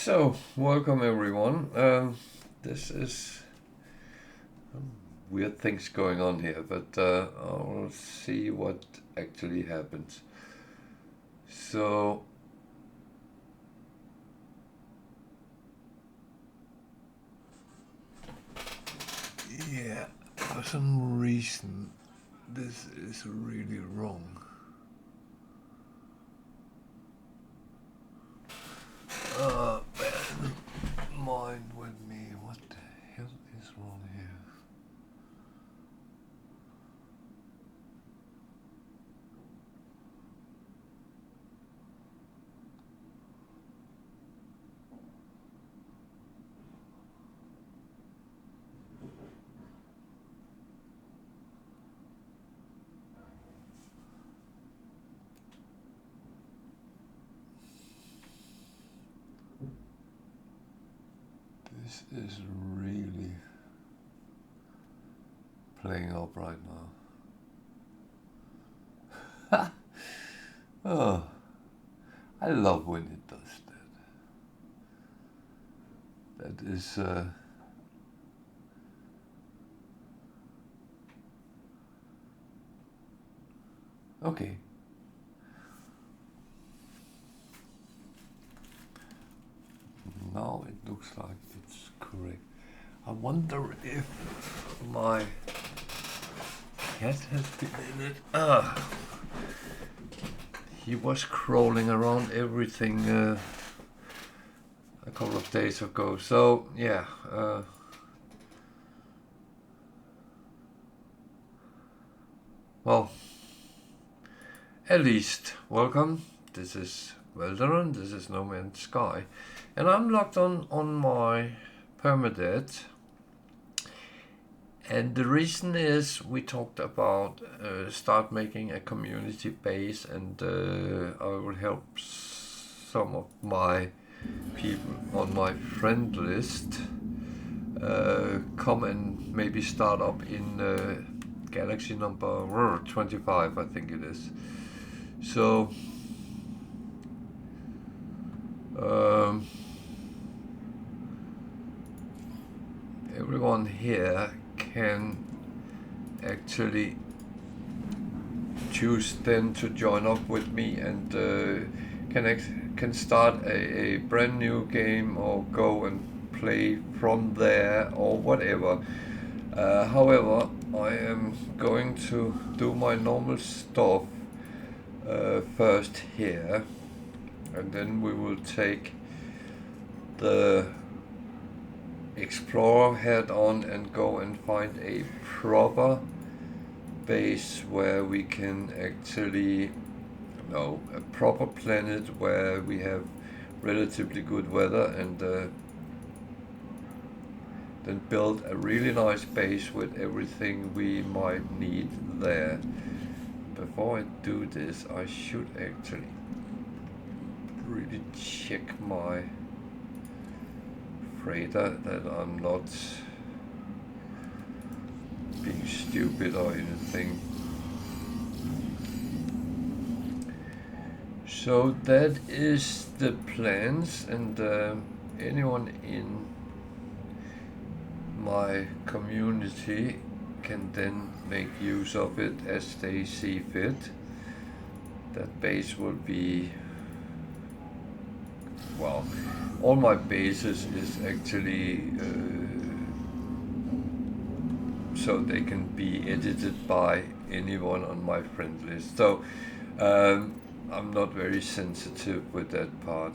So, welcome everyone. This is weird things going on here, but I'll see what actually happens. So, yeah, for some reason, this is really wrong. Bear in mind with me, what the hell is wrong here? This is really playing up right now. Oh, I love when it does that. That is okay. Now it looks like it's correct. I wonder if my cat has been in it. He was crawling around everything a couple of days ago. So yeah. Well, at least welcome. This is Velderon. This is No Man's Sky, and I'm logged on my Permadeath. And the reason is we talked about start making a community base, and I will help some of my people on my friend list come and maybe start up in galaxy number 25, I think it is. So everyone here can actually choose then to join up with me and can start a brand new game or go and play from there or whatever. However, I am going to do my normal stuff first here, and then we will take the Explorer head on and go and find a proper base where we can actually a proper planet where we have relatively good weather, and then build a really nice base with everything we might need there. Before I do this, I should actually really check my freighter that I'm not being stupid or anything. So that is the plans, and anyone in my community can then make use of it as they see fit. That base will be, well, all my bases is actually so they can be edited by anyone on my friend list. So I'm not very sensitive with that part.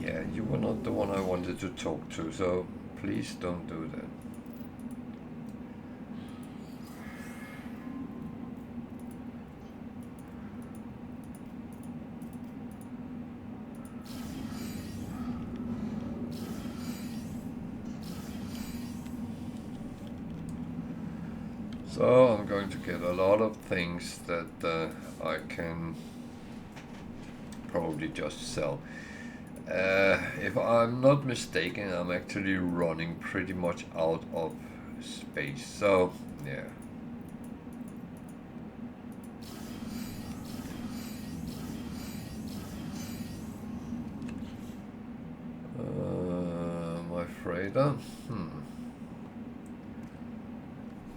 Yeah, you were not the one I wanted to talk to, so please don't do that. So I'm going to get a lot of things that I can probably just sell. If I'm not mistaken, I'm actually running pretty much out of space. So yeah. My freighter.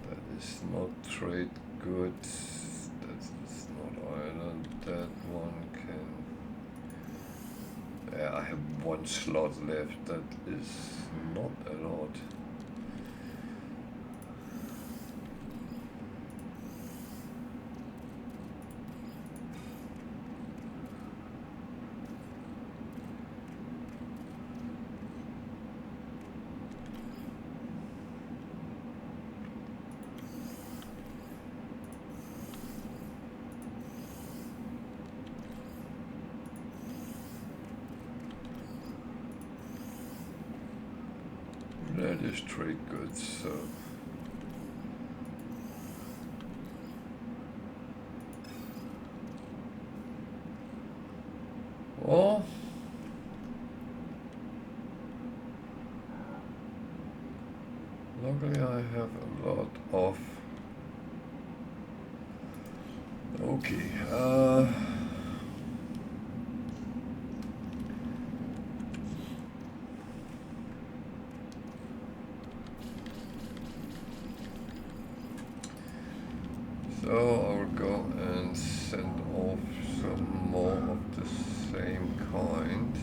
That is not trade goods. That is not island. That one can. Yeah, I have one slot left. That is not a lot. That is trade goods, so. Well, luckily I have a lot of. Okay, so I'll go and send off some more of the same kind.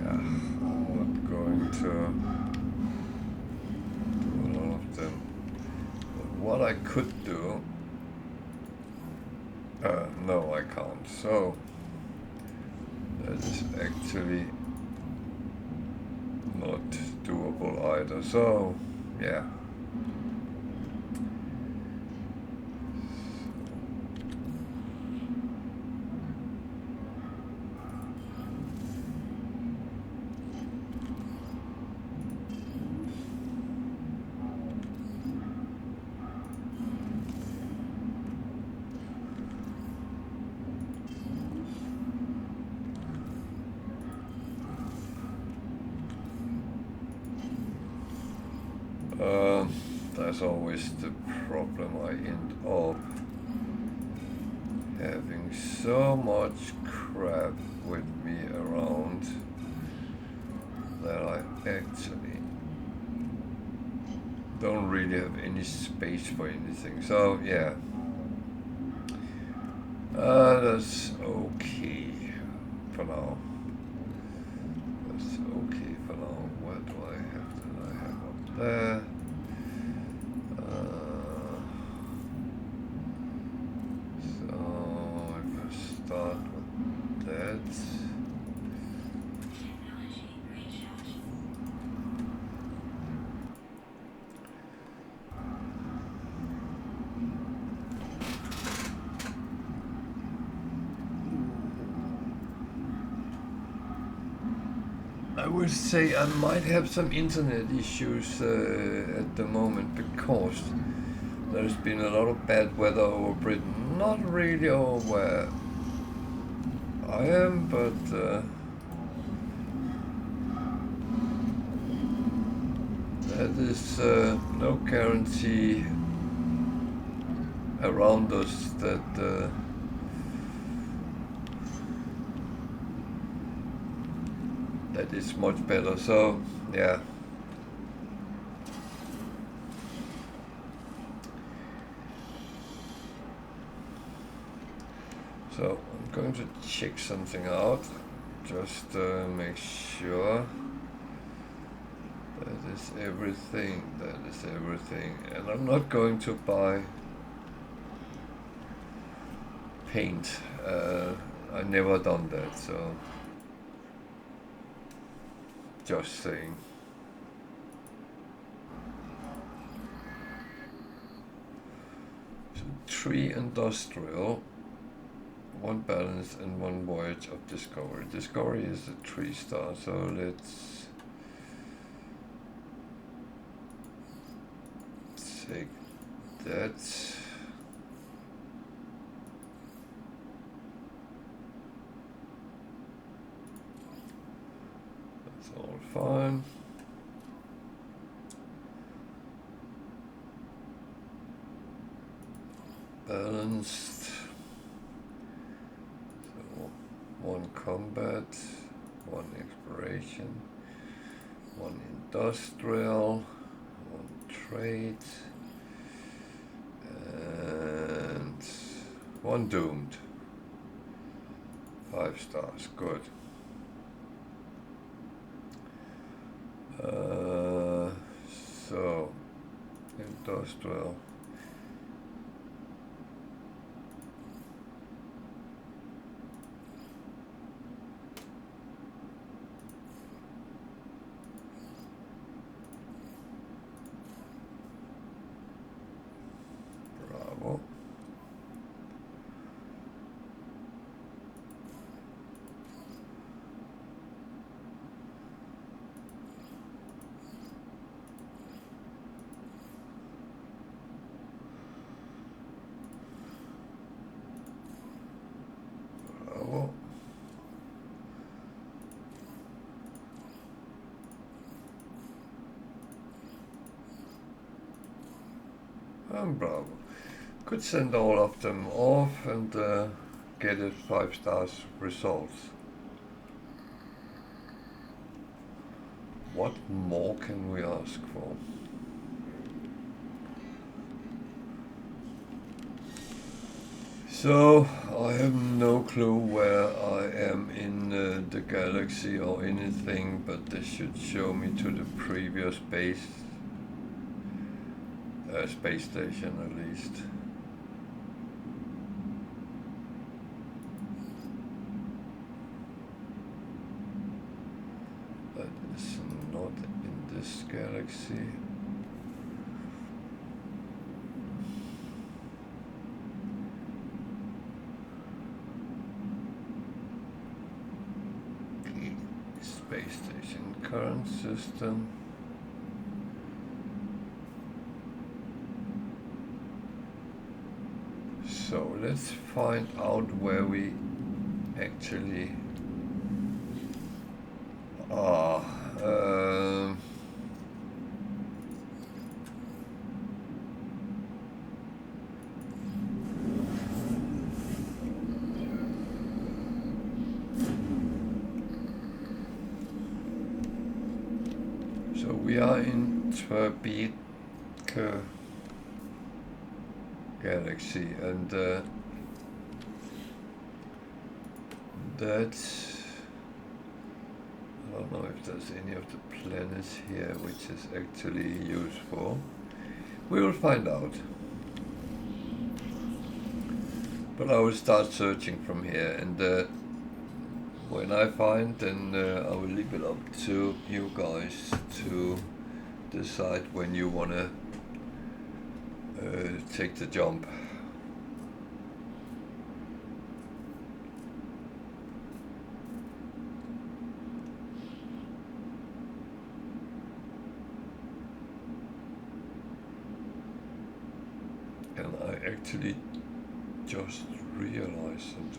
Yeah, I'm not going to do a lot of them. But what I could do, no I can't, so that is actually not doable either, so yeah. That's always the problem. I end up having so much crap with me around that I actually don't really have any space for anything. So yeah, that's okay for now. That's okay for now. What do I have? That I have up there? So if I start with that. I would say I might have some internet issues at the moment because there's been a lot of bad weather over Britain. Not really over where I am, but that is no guarantee around us that that is much better. So yeah. So I'm going to check something out, just make sure that is everything, and I'm not going to buy paint. I never done that, so just saying. So 3 industrial. 1 balance and 1 voyage of discovery. Discovery is a 3-star, so let's take that. That's all fine. Balanced. So 1 combat, 1 exploration, 1 industrial, 1 trade, and 1 doomed. 5 stars, good. So industrial. Bravo. Bravo. And bravo. Could send all of them off and get a 5 stars results. What more can we ask for? So, I have no clue where I am in the galaxy or anything, but this should show me to the previous space station at least. That is not in this galaxy. Space station, current system. So let's find out where we actually are. So we are in Permadeath galaxy, and that's, I don't know if there's any of the planets here which is actually useful. We will find out. But I will start searching from here, and when I find, then I will leave it up to you guys to decide when you want to take the jump. And I actually just realized that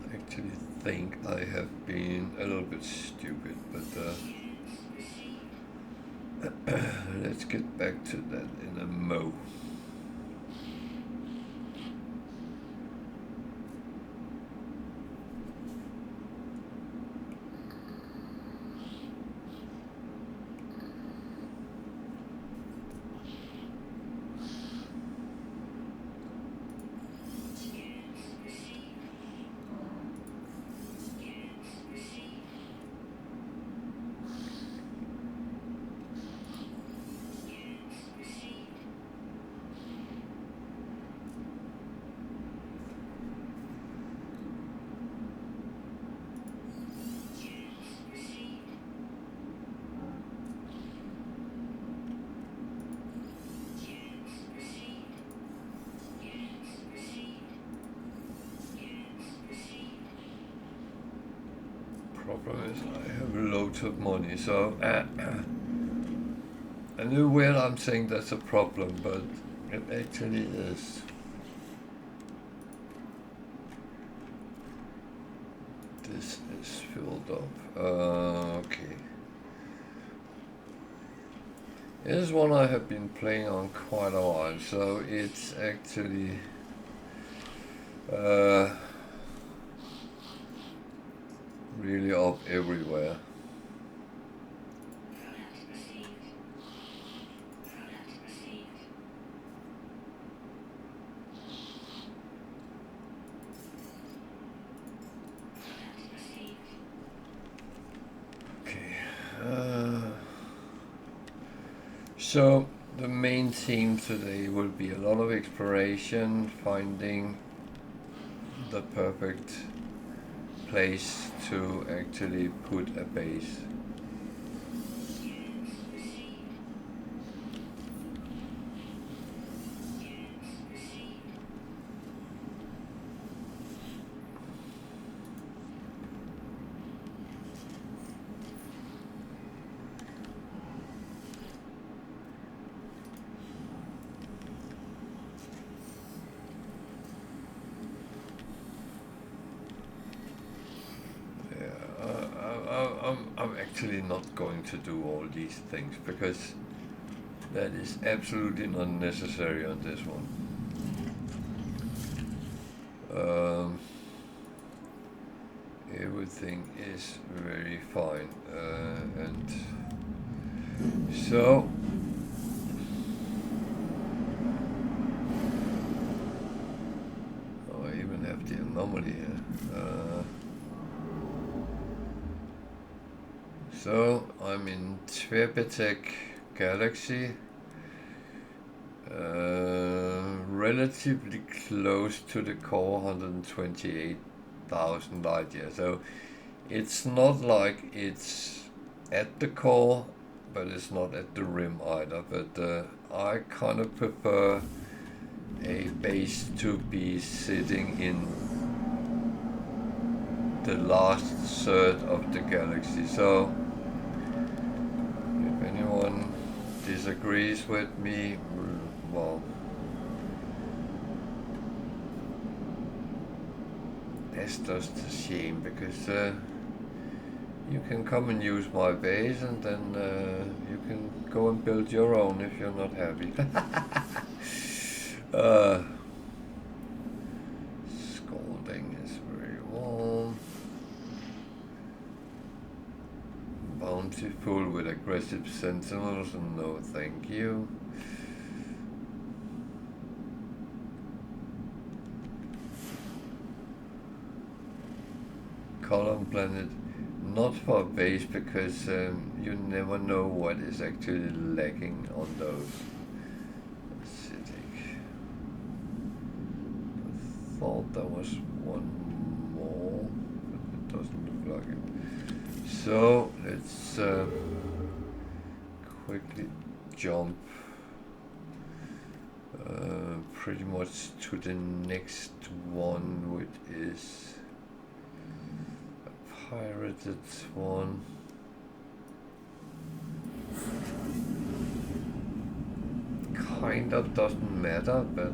I actually think I have been a little bit stupid, but let's get back to that in a mo. problem is I have loads of money, so I know where I'm saying that's a problem, but it actually is. This is filled up. Okay. This is one I have been playing on quite a while, so it's actually really up everywhere. So the main theme today will be a lot of exploration, finding the perfect place to actually put a base. I'm actually not going to do all these things because that is absolutely not necessary on this one. Everything is very fine, and so I even have the anomaly here. So I'm in Permadeath galaxy, relatively close to the core, 128,000 light years. So it's not like it's at the core, but it's not at the rim either. But I kind of prefer a base to be sitting in the last third of the galaxy. So if anyone disagrees with me, well, that's just a shame, because you can come and use my base, and then you can go and build your own if you're not happy. Scalding is very warm. Bountiful with aggressive sentinels, no thank you. Column planet, not for a base, because you never know what is actually lacking on those. Acidic. I thought there was one more, but it doesn't look like it. So let's quickly jump pretty much to the next one, which is a pirated one. Kind of doesn't matter, but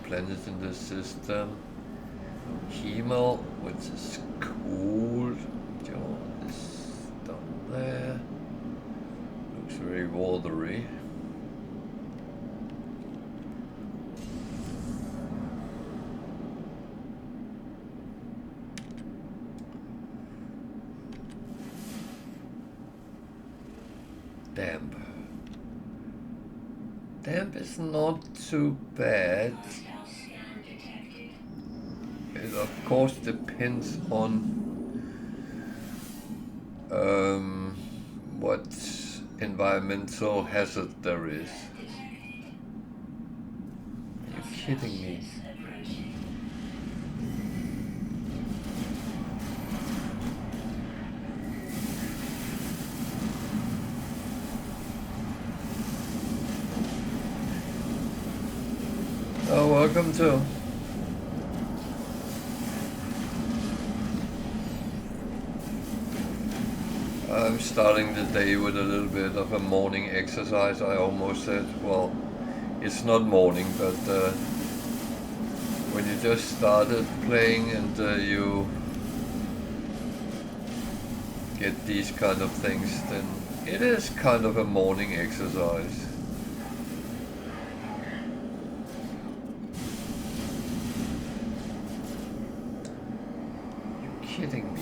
planets in the system. Chemo, which is cool. John is down there. Looks very watery. Damp. Damp is not too bad. It of course depends on what environmental hazard there is. Are you kidding me? Oh, welcome to. I'm starting the day with a little bit of a morning exercise. I almost said, well, it's not morning, but when you just started playing and you get these kind of things, then it is kind of a morning exercise. You're kidding me.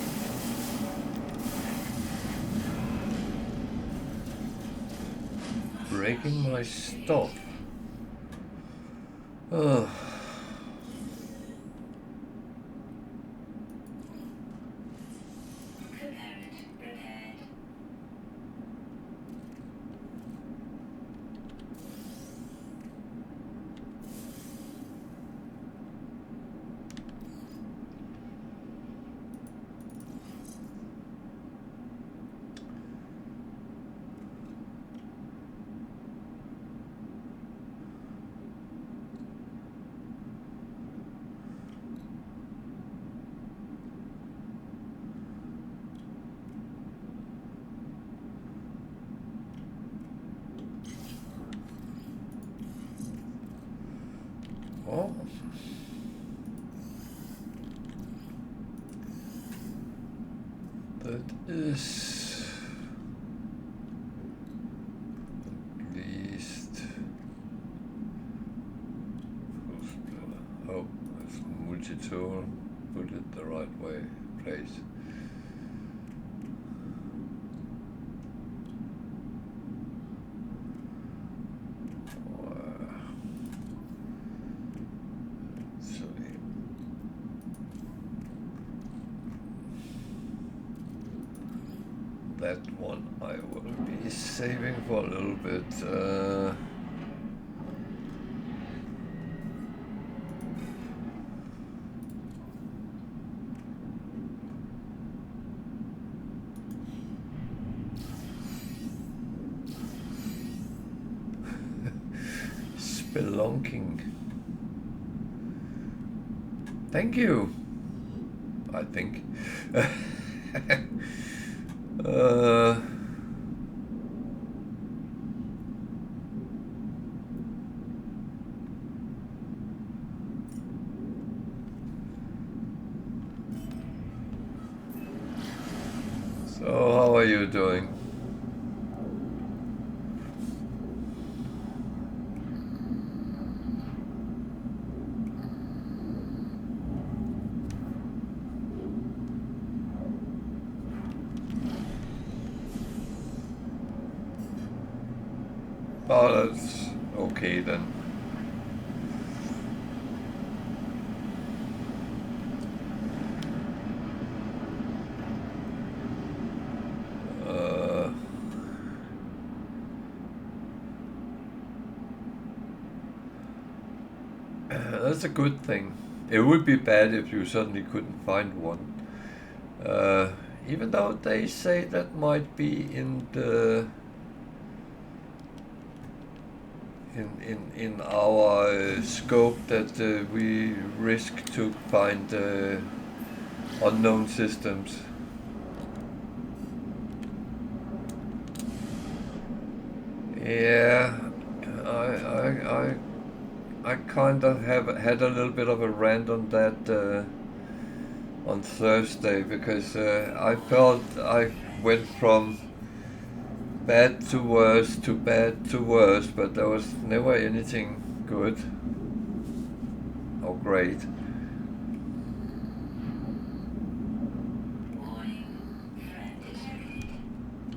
Breaking my stuff. Ugh. Oh. That is at least. Oh, it's multi-tool. Put it the right way, place. That one I will be saving for a little bit. Spelunking. Thank you. I think. So how are you doing? Oh, that's okay then. That's a good thing. It would be bad if you suddenly couldn't find one. Even though they say that might be in the in our scope that we risk to find unknown systems. Yeah, I kind of have had a little bit of a rant on that on Thursday because I felt I went from bad to worse to bad to worse, but there was never anything good or great.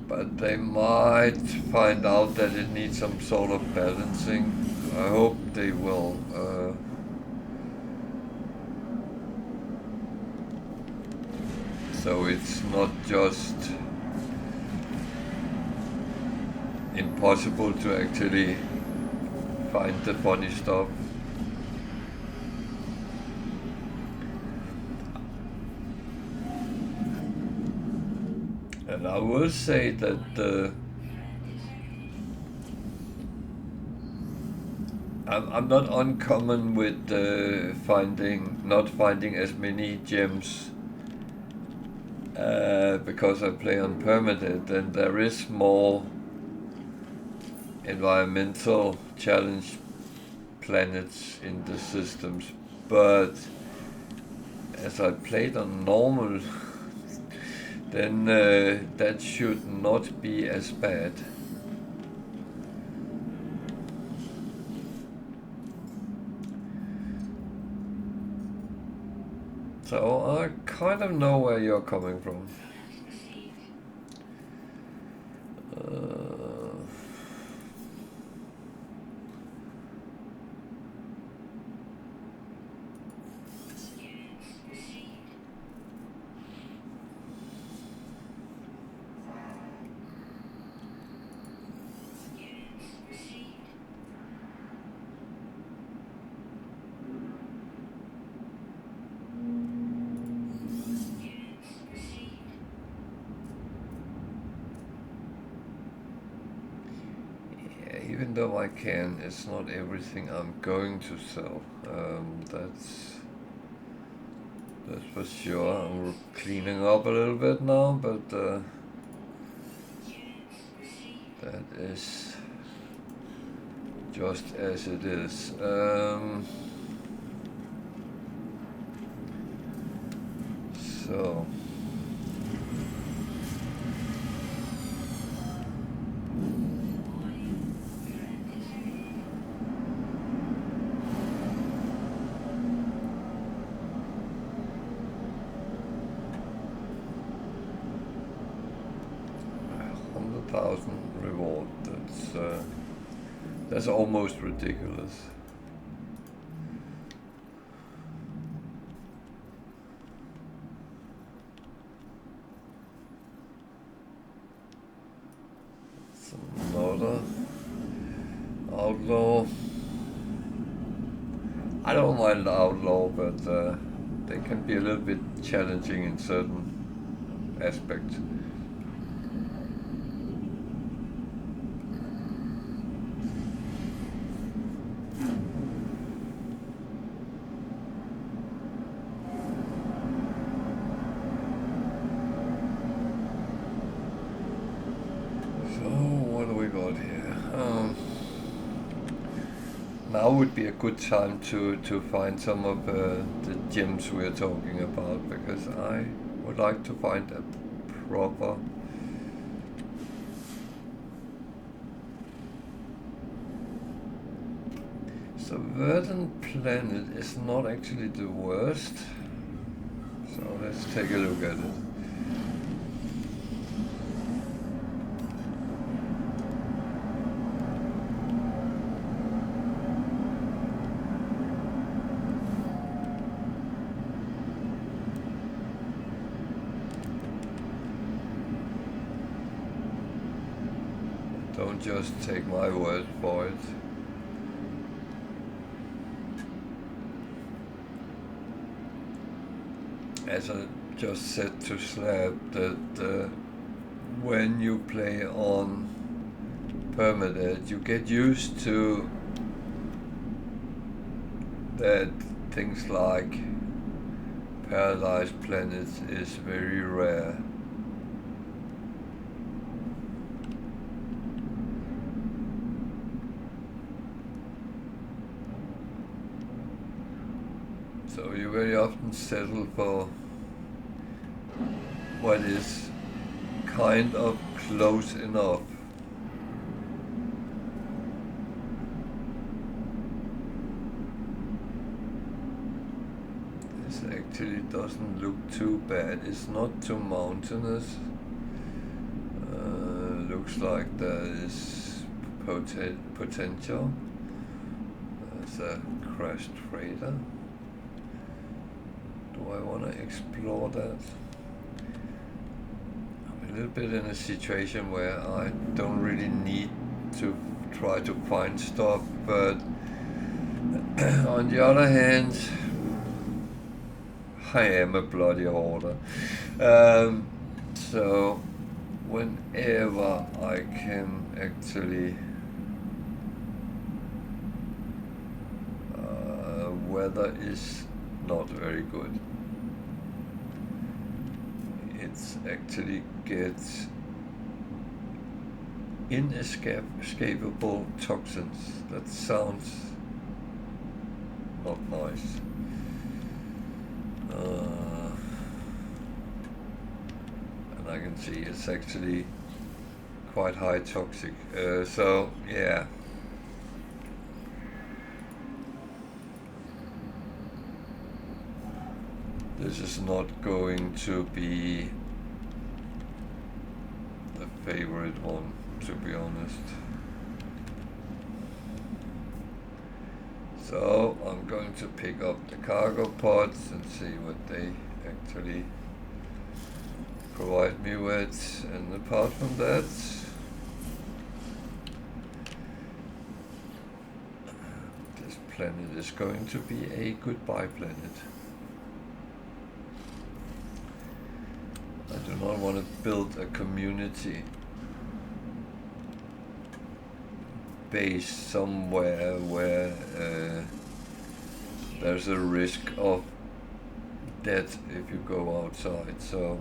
But they might find out that it needs some sort of balancing. I hope they will. So it's not just impossible to actually find the funny stuff. And I will say that I'm not uncommon with not finding as many gems because I play on Permadeath, and there is more environmental challenge planets in the systems, but as I played on normal, then that should not be as bad. So I kind of know where you're coming from. 'Even though I can, it's not everything I'm going to sell. That's for sure. I'm cleaning up a little bit now, but that is just as it is. So. Reward. That's almost ridiculous. It's another outlaw. I don't mind the outlaw, but they can be a little bit challenging in certain aspects. Now would be a good time to find some of the gems we're talking about, because I would like to find a proper so verdant planet is not actually the worst, so let's take a look at it. Don't just take my word for it. As I just said to Slab, that when you play on Permadeath, you get used to that things like paralyzed planets is very rare. So you very often settle for what is kind of close enough. This actually doesn't look too bad. It's not too mountainous. Looks like there is potential. There's a crashed freighter. Do I want to explore that? I little bit in a situation where I don't really need to try to find stuff, but on the other hand, I am a bloody hoarder. So whenever I can actually weather is not very good. It's actually gets inescapable toxins. That sounds not nice. And I can see it's actually quite high toxic. So yeah. This is not going to be the favorite one, to be honest. So I'm going to pick up the cargo pods and see what they actually provide me with. And apart from that, this planet is going to be a goodbye planet. I do not want to build a community base somewhere where there's a risk of death if you go outside. So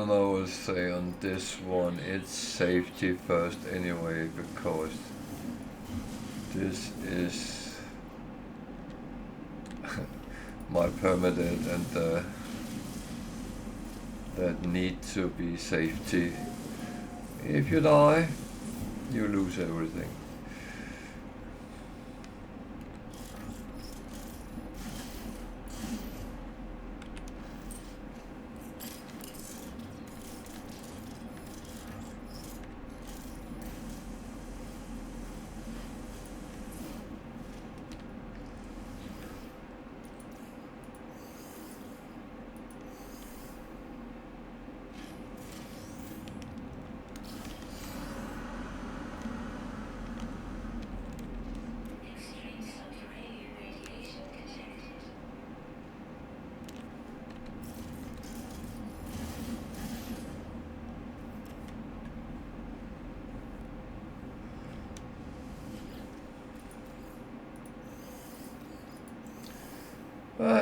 I will say on this one it's safety first anyway, because this is my permadeath and that need to be safety. If you die, you lose everything.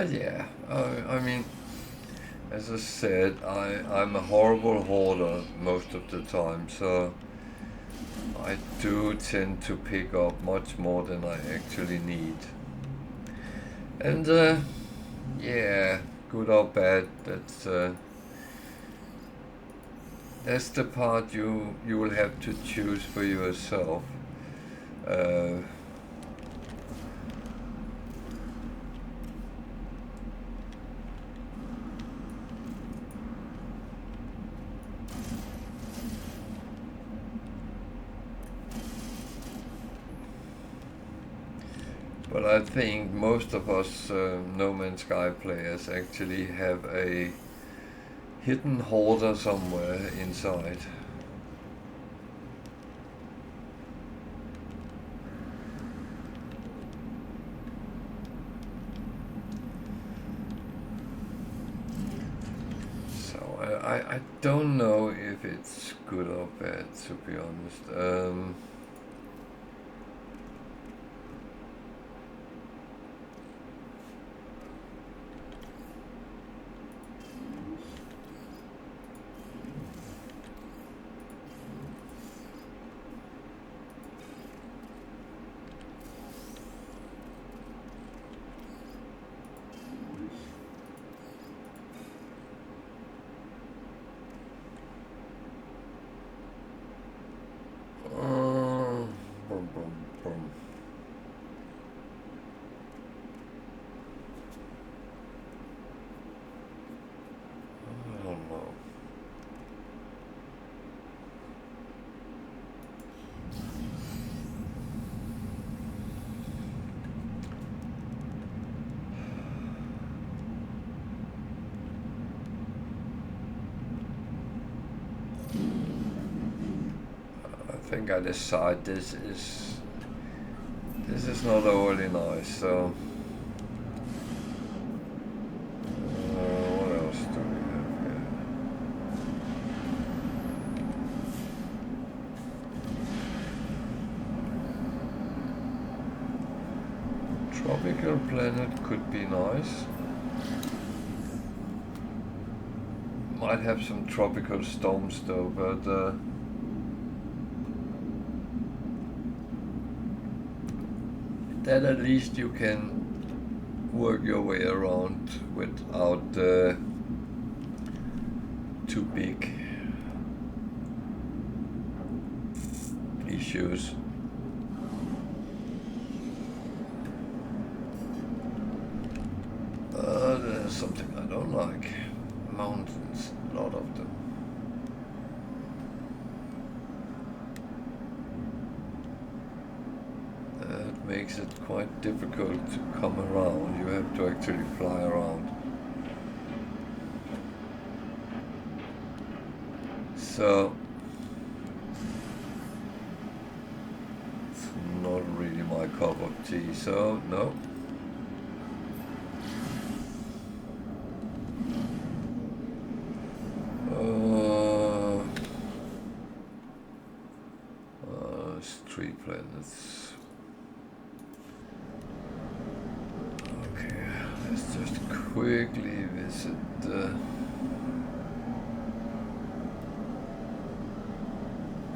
Yeah, I mean, as I said, I'm a horrible hoarder most of the time, so I do tend to pick up much more than I actually need. And yeah, good or bad, that's the part you will have to choose for yourself. But I think most of us No Man's Sky players actually have a hidden hoarder somewhere inside. So I don't know if it's good or bad, to be honest. think I decide this is not overly nice. So what else do we have here? Tropical planet could be nice. Might have some tropical storms though, but that at least you can work your way around without too big issues. There's something I don't like. Mountains, a lot of them. That makes it quite difficult to come around. You have to actually fly around. So it's not really my cup of tea, so no. Three planets. Okay, let's just quickly visit the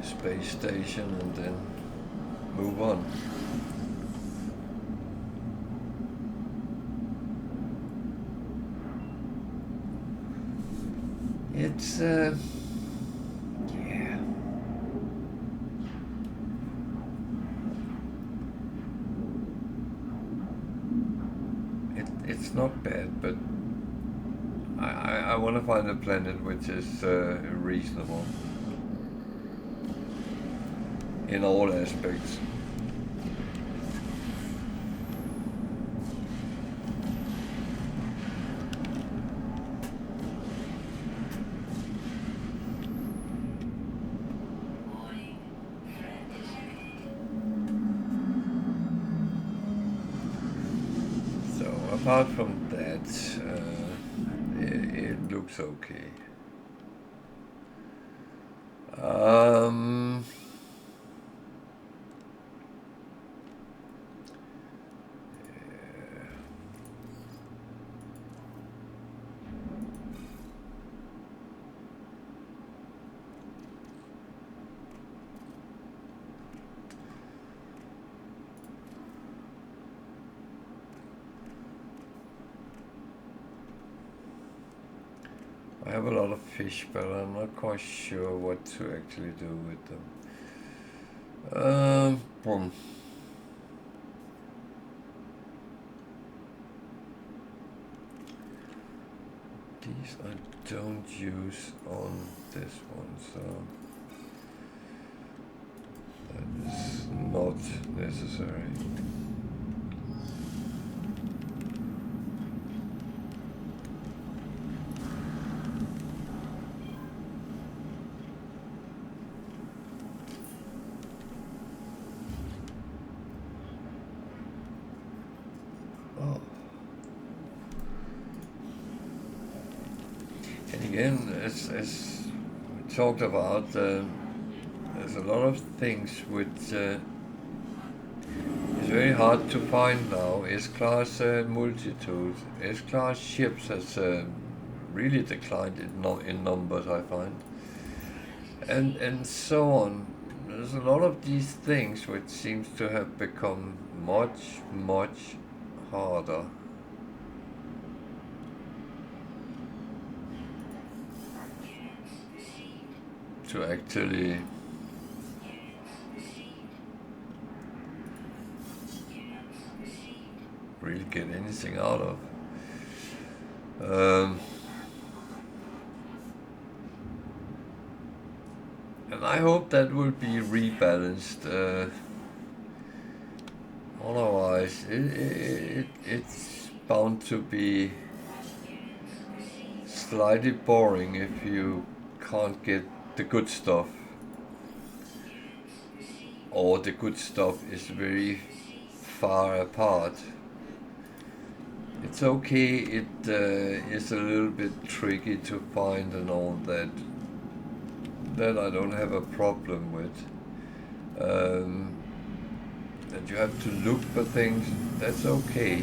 space station and then move on. It's yeah. It's not bad, but I want to find a planet which is reasonable in all aspects. Apart from that, it looks okay. I have a lot of fish, but I'm not quite sure what to actually do with them. Boom. These I don't use on this one, so that is not necessary. Again, as we talked about, there's a lot of things which is very hard to find now. S-class multitude, S-class ships has really declined in numbers, I find, and so on. There's a lot of these things which seems to have become much harder. To actually really get anything out of. And I hope that will be rebalanced. Otherwise, it's bound to be slightly boring if you can't get the good stuff. or the good stuff is very far apart. It's okay, it is a little bit tricky to find and all that. That I don't have a problem with. That you have to look for things, that's okay.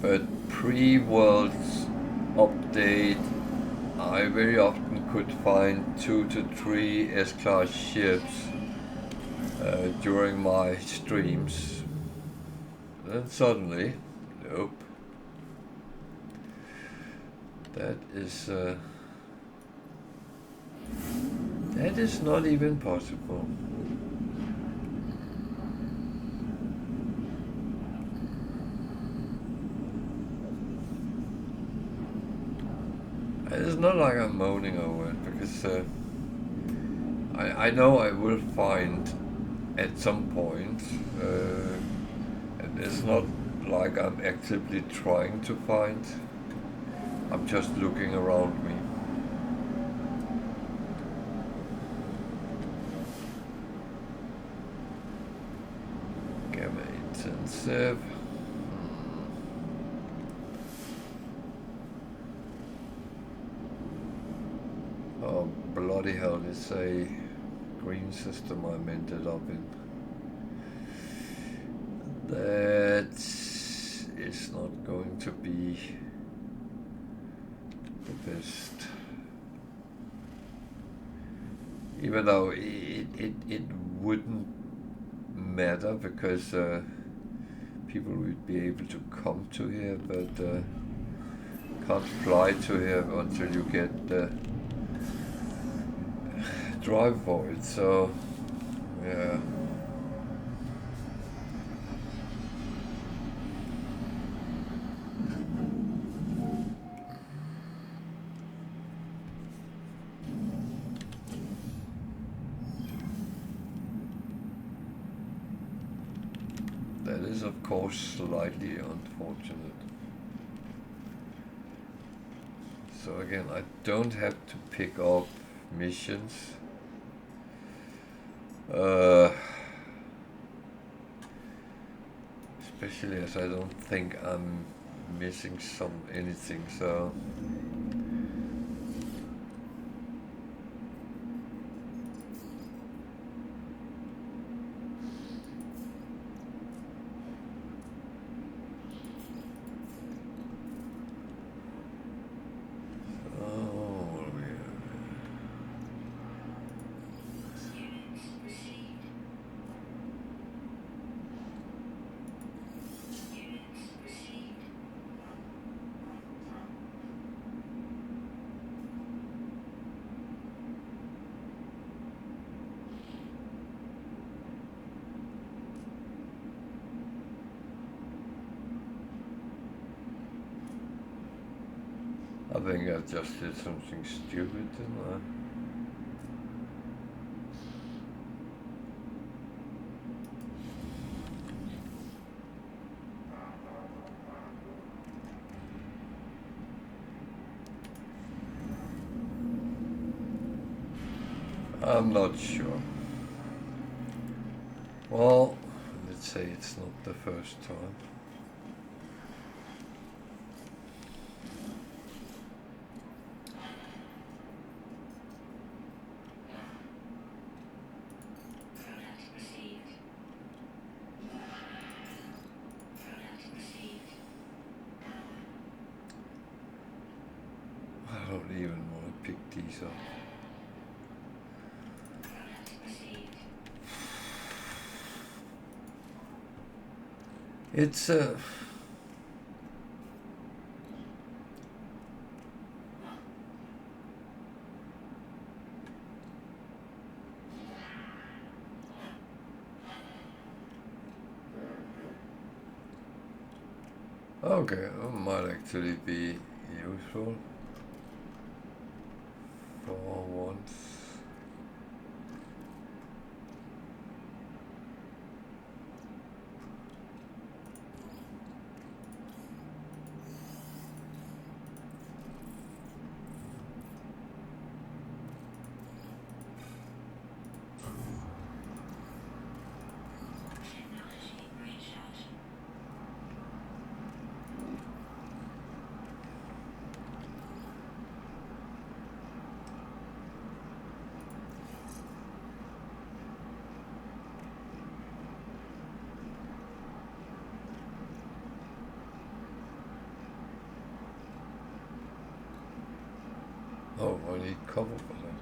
But pre-Worlds update, I very often could find 2 to 3 S-Class ships during my streams. Then suddenly, nope. That is not even possible. It's not like I'm moaning over it, because I know I will find at some point, and it's not like I'm actively trying to find. I'm just looking around me. Gamma intensive. Oh, bloody hell, it's a green system I'm ended up in. That is not going to be the best. Even though it wouldn't matter, because people would be able to come to here, but can't fly to here until you get drive for it, so yeah. That is of course slightly unfortunate. So again, I don't have to pick up missions. Especially as I don't think I'm missing anything, so I think I just did something stupid, didn't I? I'm not sure. Well, let's say it's not the first time. I don't even want to pick these up. It's okay, it might actually be useful for once. Oh, I need cover for that.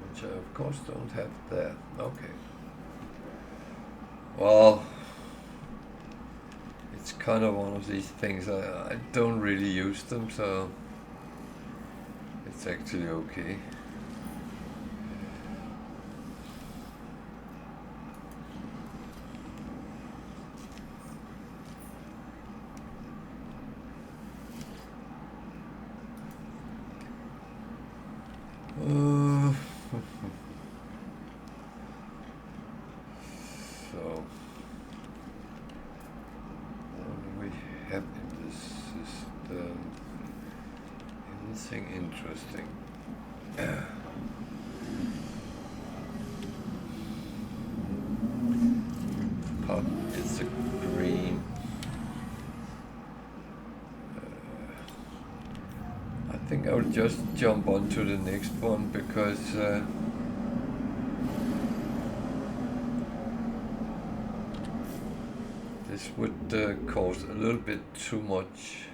Which I of course don't have there. Okay. Well, it's kind of one of these things. I don't really use them, so it's actually okay. So, what do we have in this system? Anything interesting? Pop is a green. I think I'll just jump on to the next one because this would cause a little bit too much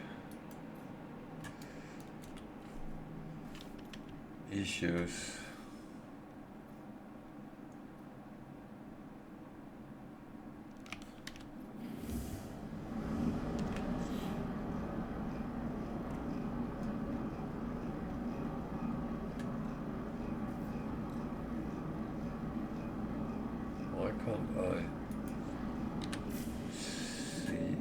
issues. Why can't I see?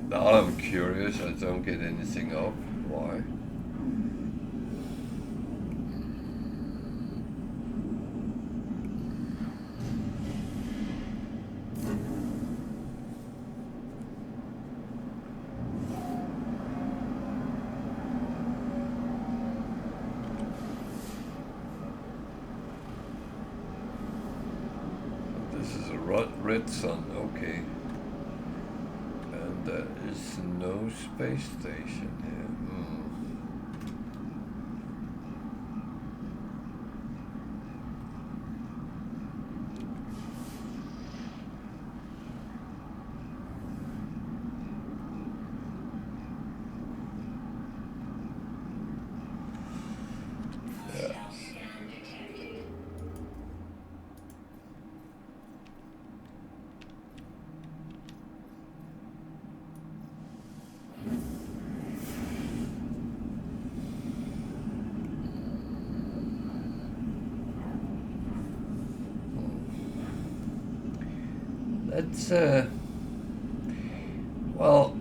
Now I'm curious, I don't get anything up. Why? This is a red sun, okay. And there is no space station here. That's well,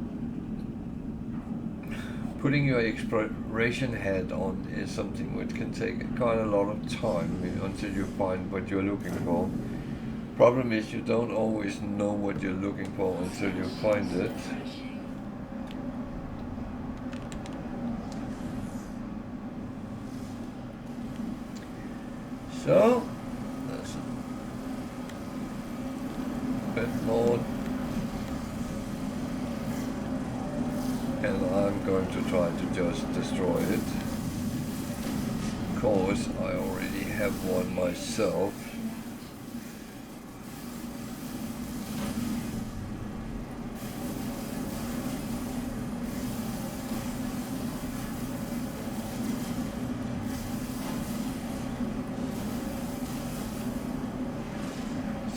putting your exploration hat on is something which can take quite a lot of time until you find what you're looking for. Problem is you don't always know what you're looking for until you find it. So that's a bit more, and I'm going to try to just destroy it. Of course, I already have one myself.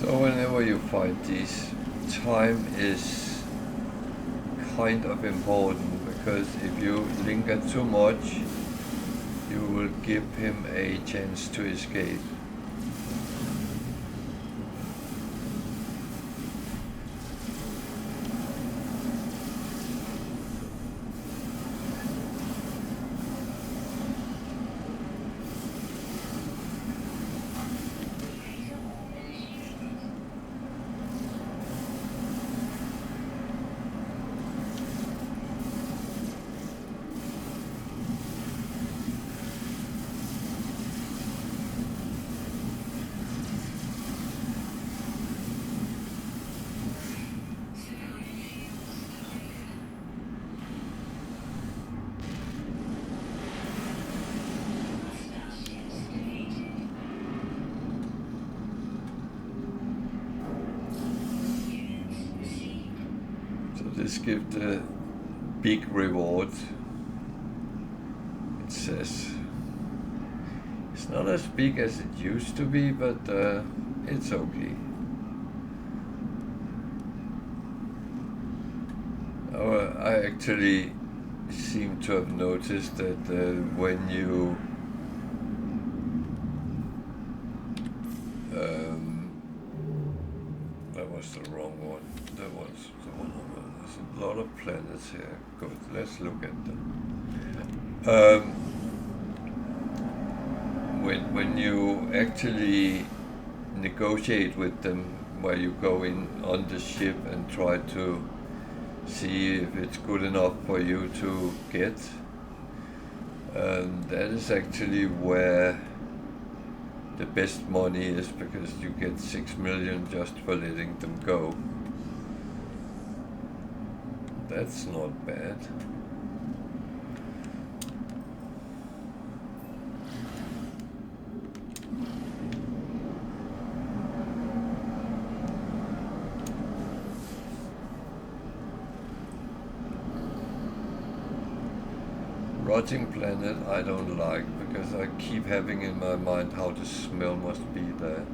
So whenever you fight these, time is kind of important, because if you linger too much, you will give him a chance to escape. Let's give the big reward. It says it's not as big as it used to be, but it's okay. I actually seem to have noticed that when you that was the wrong one. That was the one. There's a lot of planets here. Good. Let's look at them. When you actually negotiate with them, where you go in on the ship and try to see if it's good enough for you to get, that is actually where the best money is, because you get 6 million just for letting them go. That's not bad. Rotting planet I don't like, because I keep having in my mind how the smell must be there.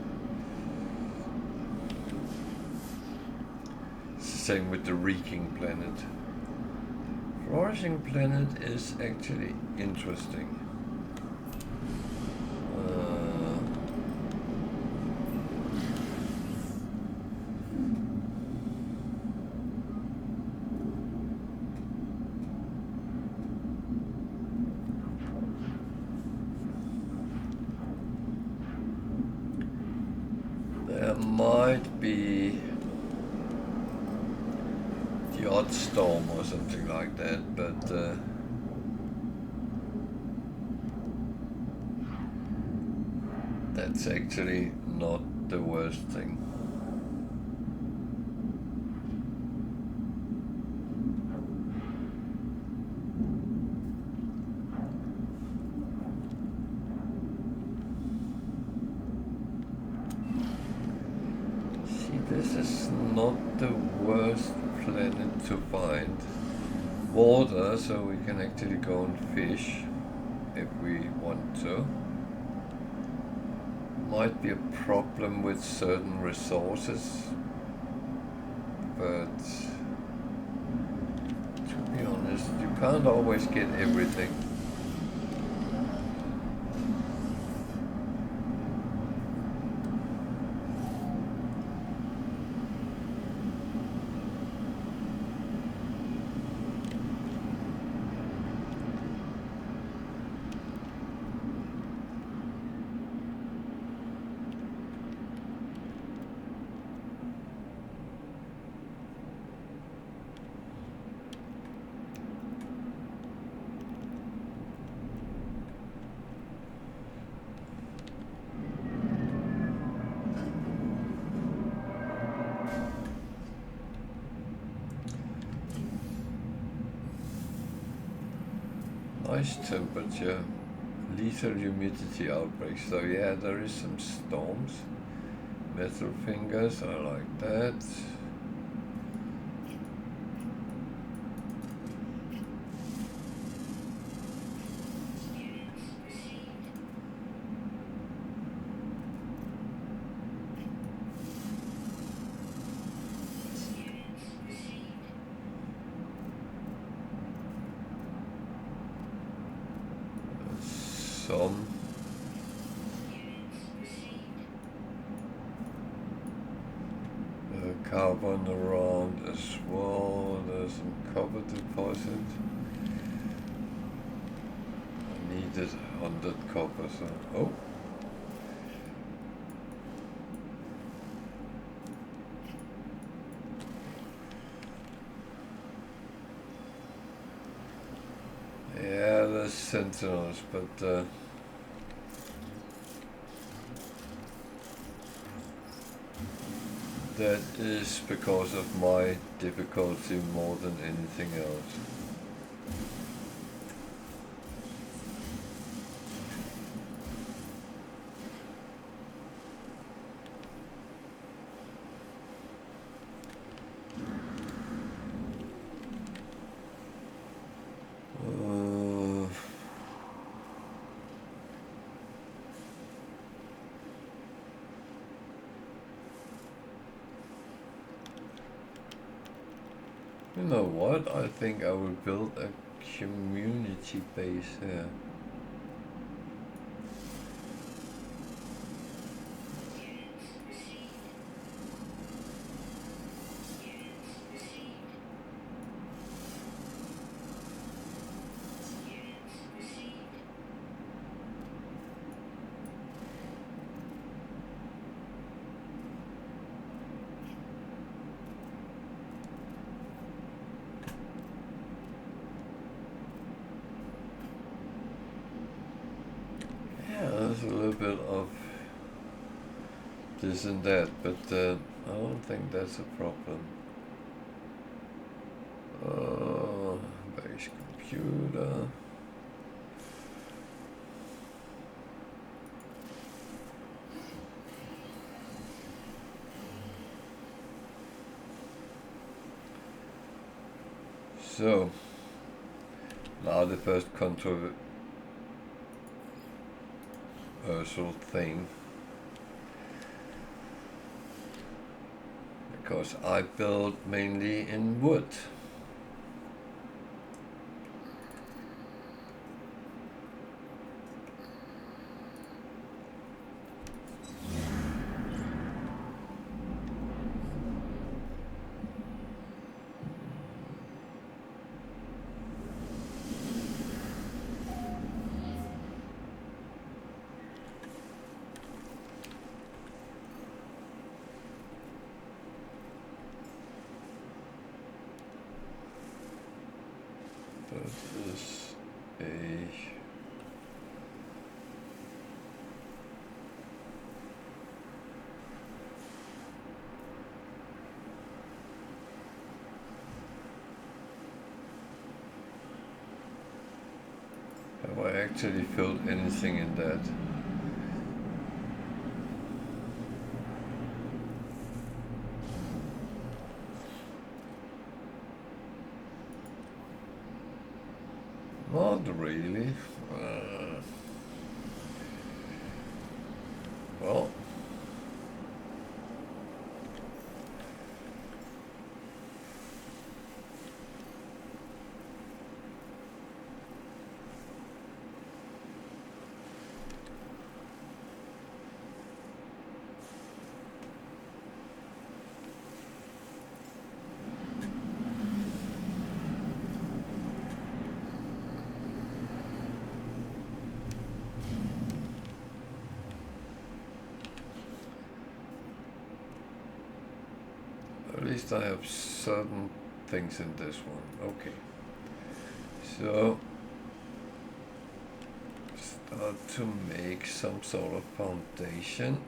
It's the same with the reeking planet. Flourishing planet is actually interesting. There might be the odd storm or something like that, but that's actually not the worst thing. This is not the worst planet to find. Water, so we can actually go and fish if we want to. Might be a problem with certain resources, but to be honest, you can't always get everything. Nice temperature, lethal humidity outbreaks. So yeah, there is some storms. Metal fingers, I like that. Some carbon around as well. There's some copper deposit. I needed 100 copper, so oh. Yeah, there's sentinels, but that is because of my difficulty more than anything else. You know what? I think I will build a community base here. Yeah, there's a little bit of this and that, but I don't think that's a problem. Base computer. So, now the first controversial thing. Because I build mainly in wood. That is a have I actually filled anything in that? Not really. Well, at least I have certain things in this one. Okay. So, start to make some sort of foundation.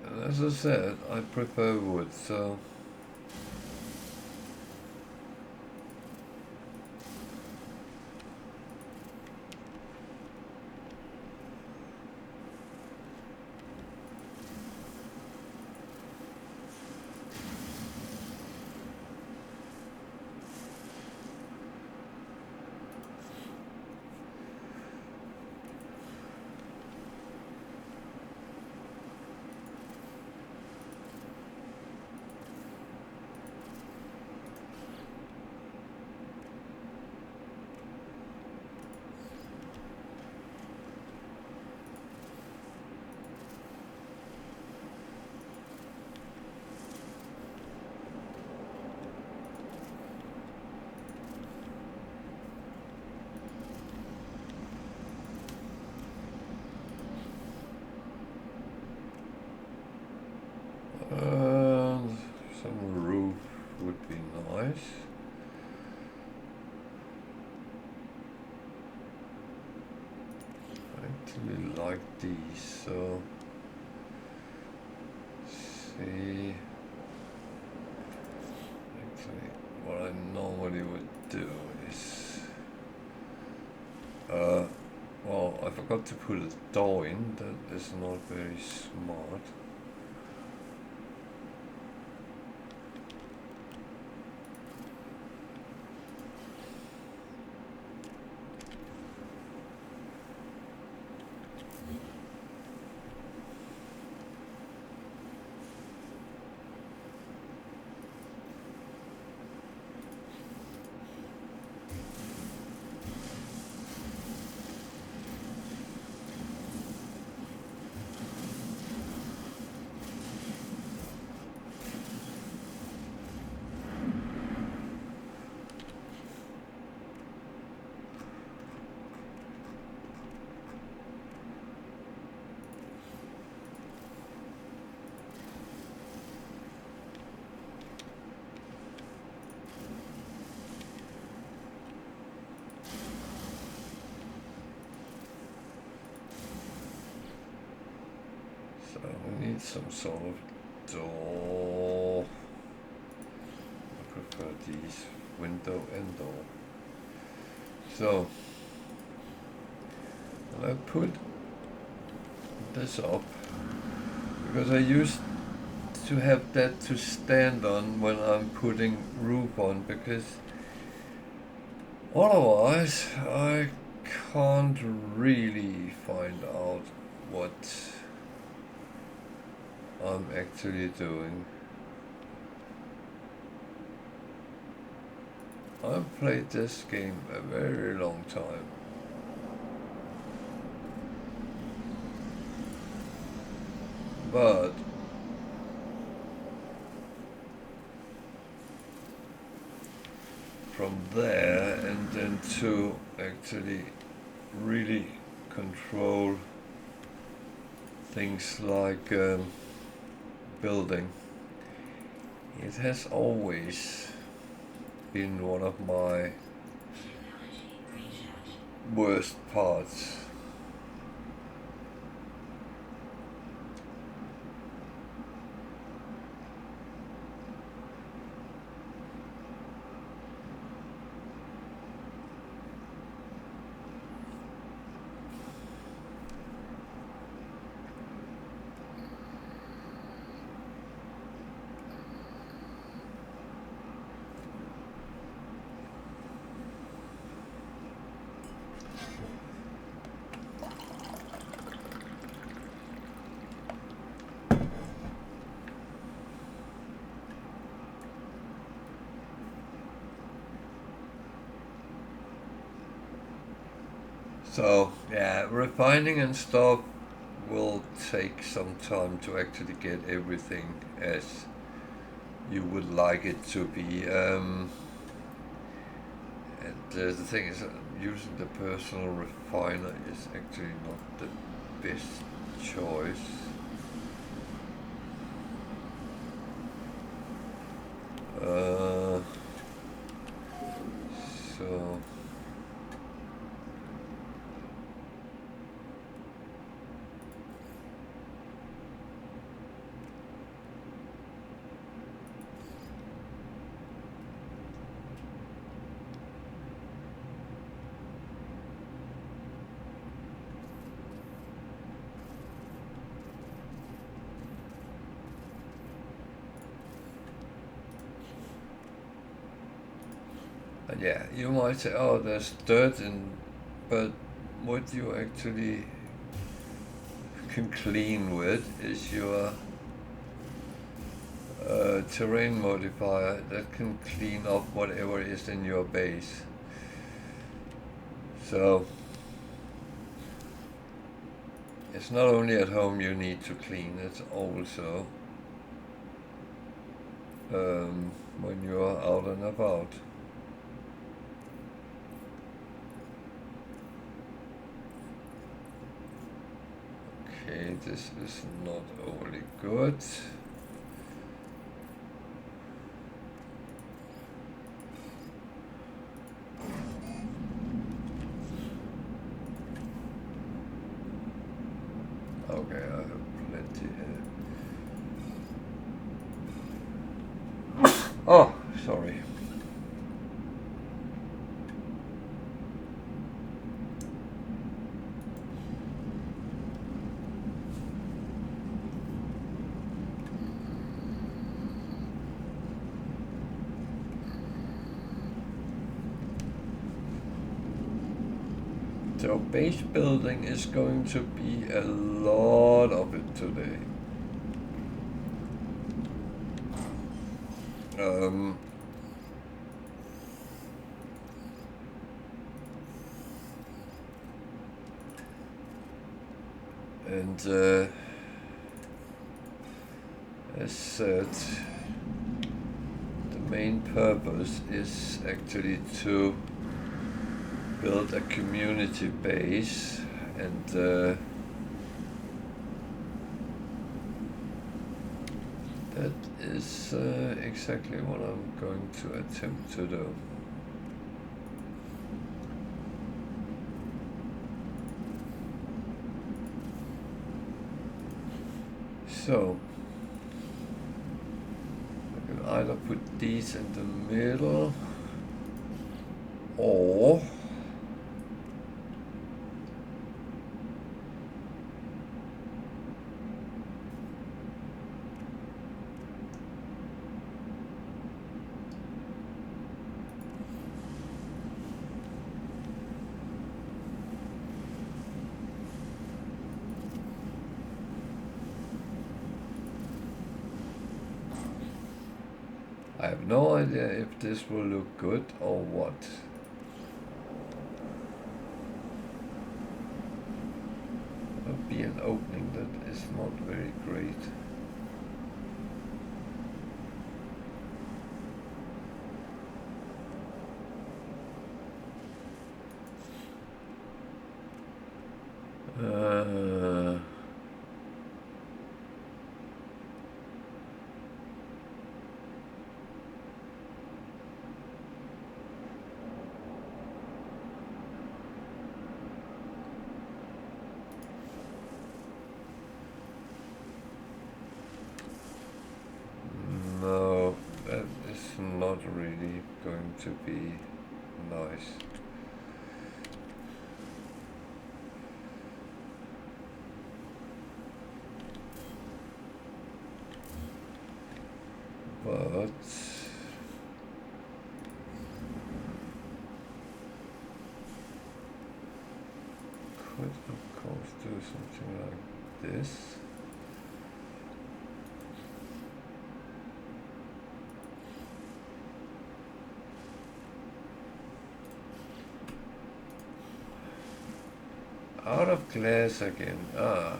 And as I said, I prefer wood, so some roof would be nice. I actually like these, so see. Actually, what I normally would do is, well, I forgot to put a door in. That is not very smart. We need some sort of door. I prefer these, window and door. So I put this up because I used to have that to stand on when I'm putting roof on, because otherwise I can't really find out what I'm actually doing. I've played this game a very long time. But from there and then to actually really control things like building, it has always been one of my worst parts. So yeah, refining and stuff will take some time to actually get everything as you would like it to be. And the thing is, using the personal refiner is actually not the best choice. So yeah, you might say, oh, there's dirt in, but what you actually can clean with is your terrain modifier that can clean up whatever is in your base. So it's not only at home you need to clean, it's also when you are out and about. Okay, this is not overly good. Okay, I have plenty here. Oh, sorry. So base building is going to be a lot of it today. And as said, the main purpose is actually to build a community base, and that is exactly what I'm going to attempt to do. So I can either put these in the middle or I have no idea if this will look good or what. There'll be an opening that is not very great. No, that is not really going to be nice. But could of course do something like this. Out of glass again. Ah.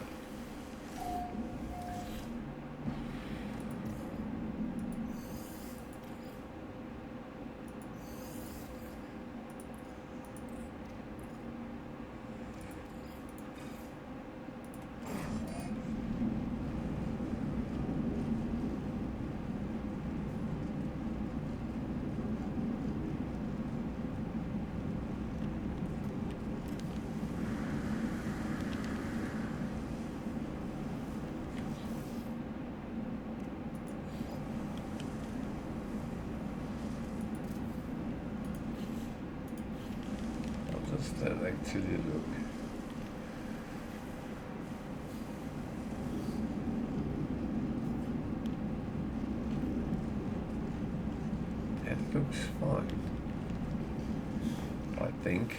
How does that actually look? It looks fine, I think.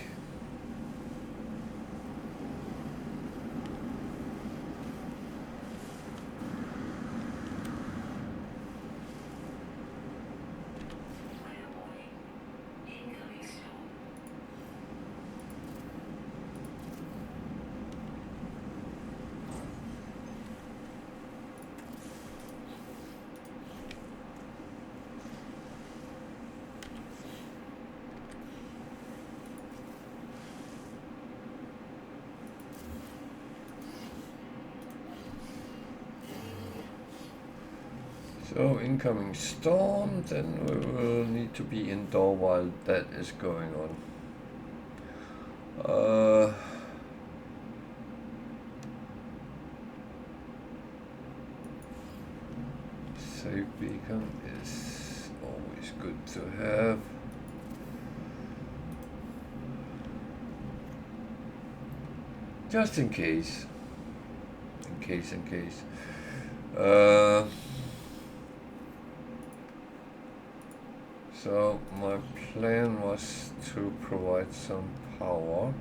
So incoming storm, then we will need to be indoor while that is going on. Safe beacon is always good to have. Just in case. In case. So my plan was to provide some power.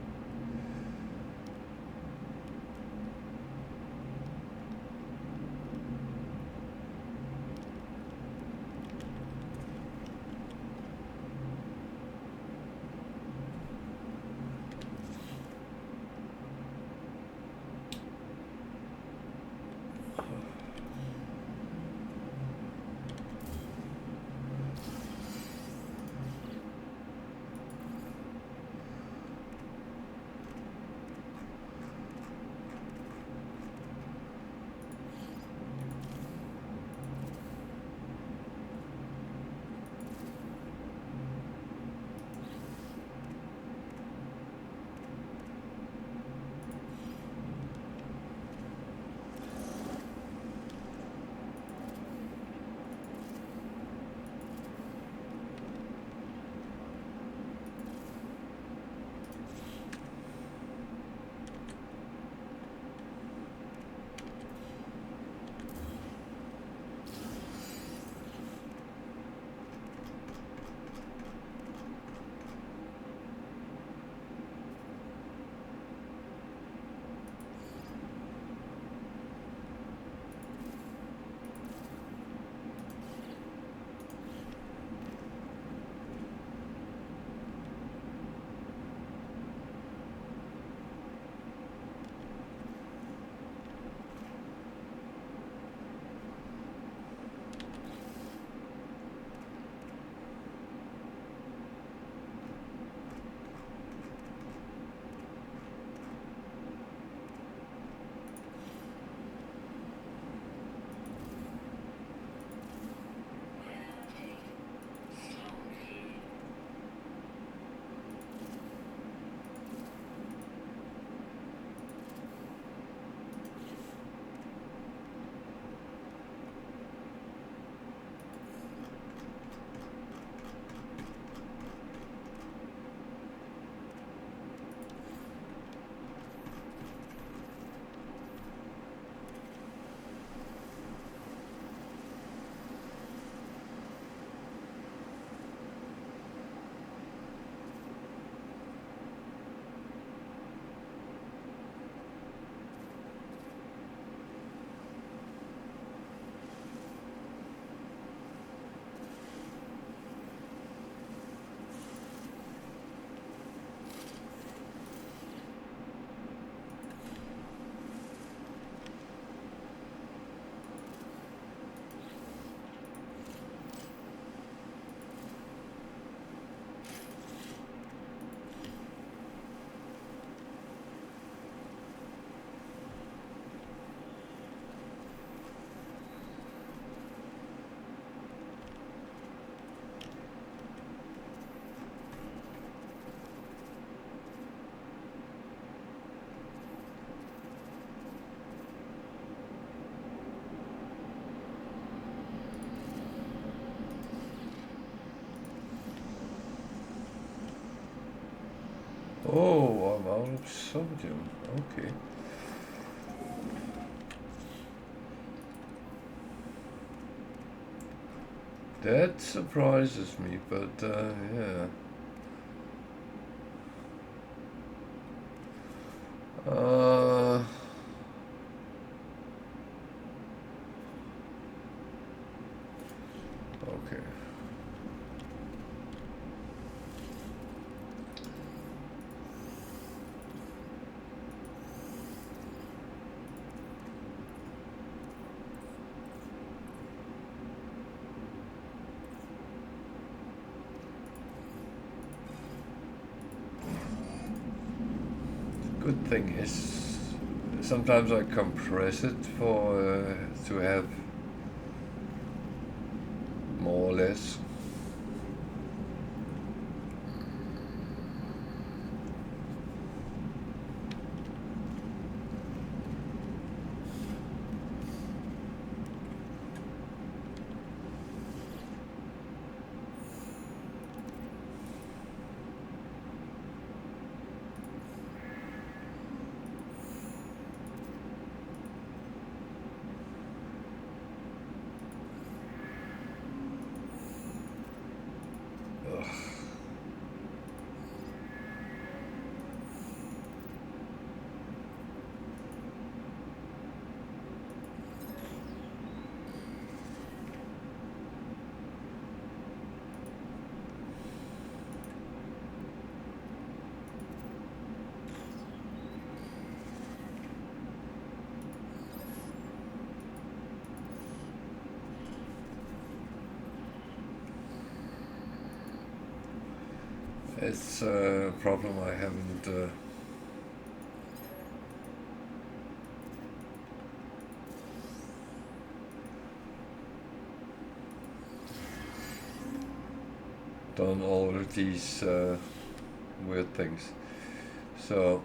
Oh, I'm out of sodium. Okay. That surprises me, but yeah. Okay. Good thing is, sometimes I compress it for to have more or less. It's a problem I haven't done all of these weird things. So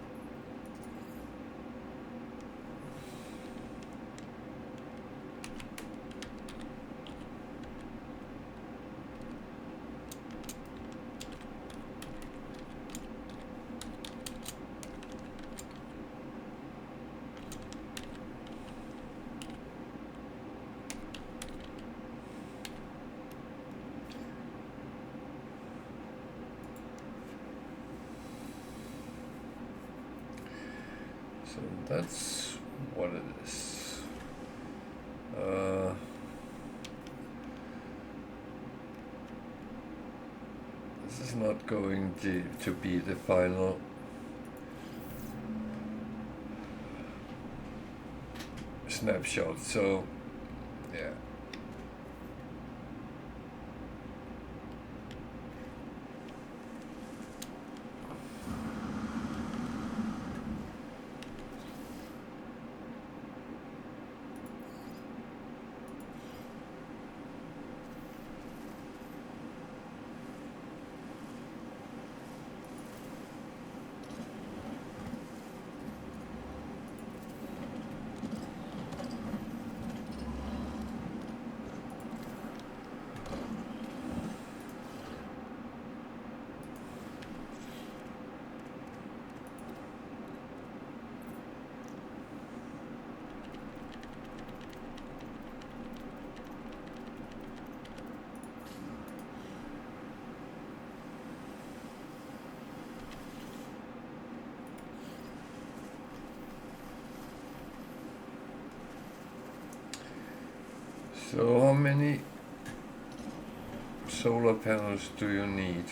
that's what it is. This is not going to be the final snapshot, so yeah. So how many solar panels do you need?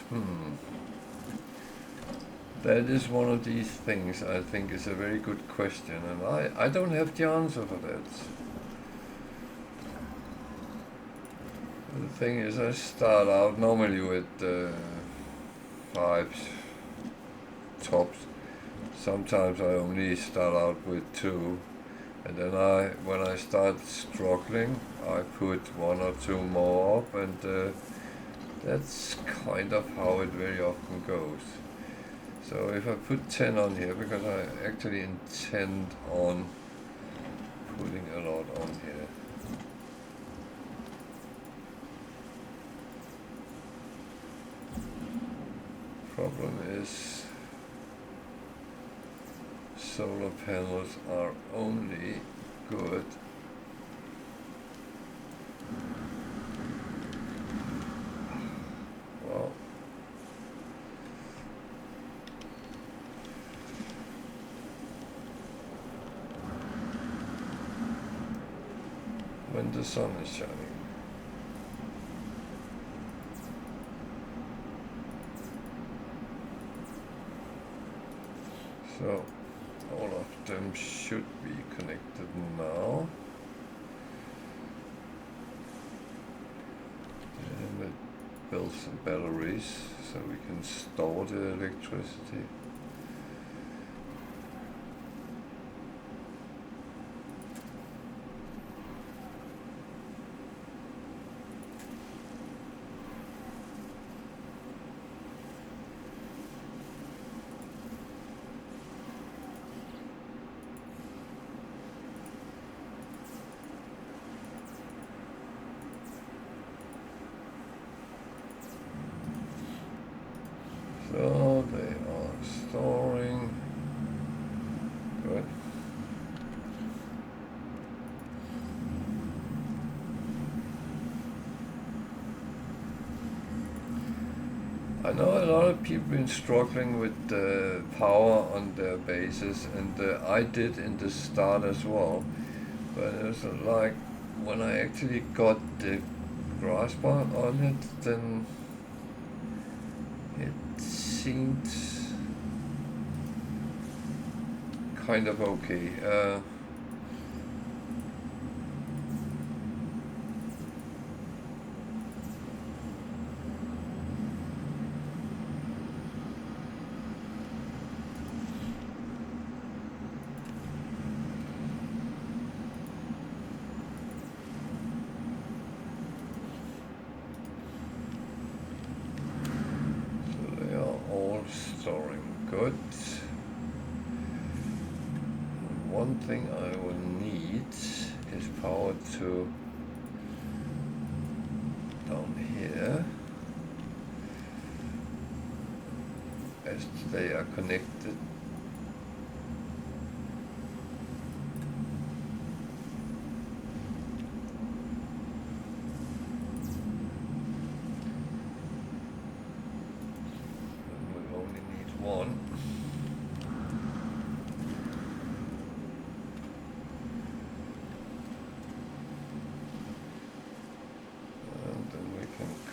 That is one of these things I think is a very good question, and I don't have the answer for that. The thing is, I start out normally with 5 tops. Sometimes I only start out with 2. And then when I start struggling, I put 1 or 2 more up, and that's kind of how it very often goes. So if I put 10 on here, because I actually intend on putting a lot on here. Problem is, solar panels are only good well when the sun is shining. So all of them should be connected now. And it builds some batteries so we can store the electricity. So they are storing. Good. I know a lot of people been struggling with the power on their bases, and I did in the start as well. But it was like when I actually got the grasp on it, then it seemed kind of okay. Storing good. One thing I will need is power to down here, as they are connected.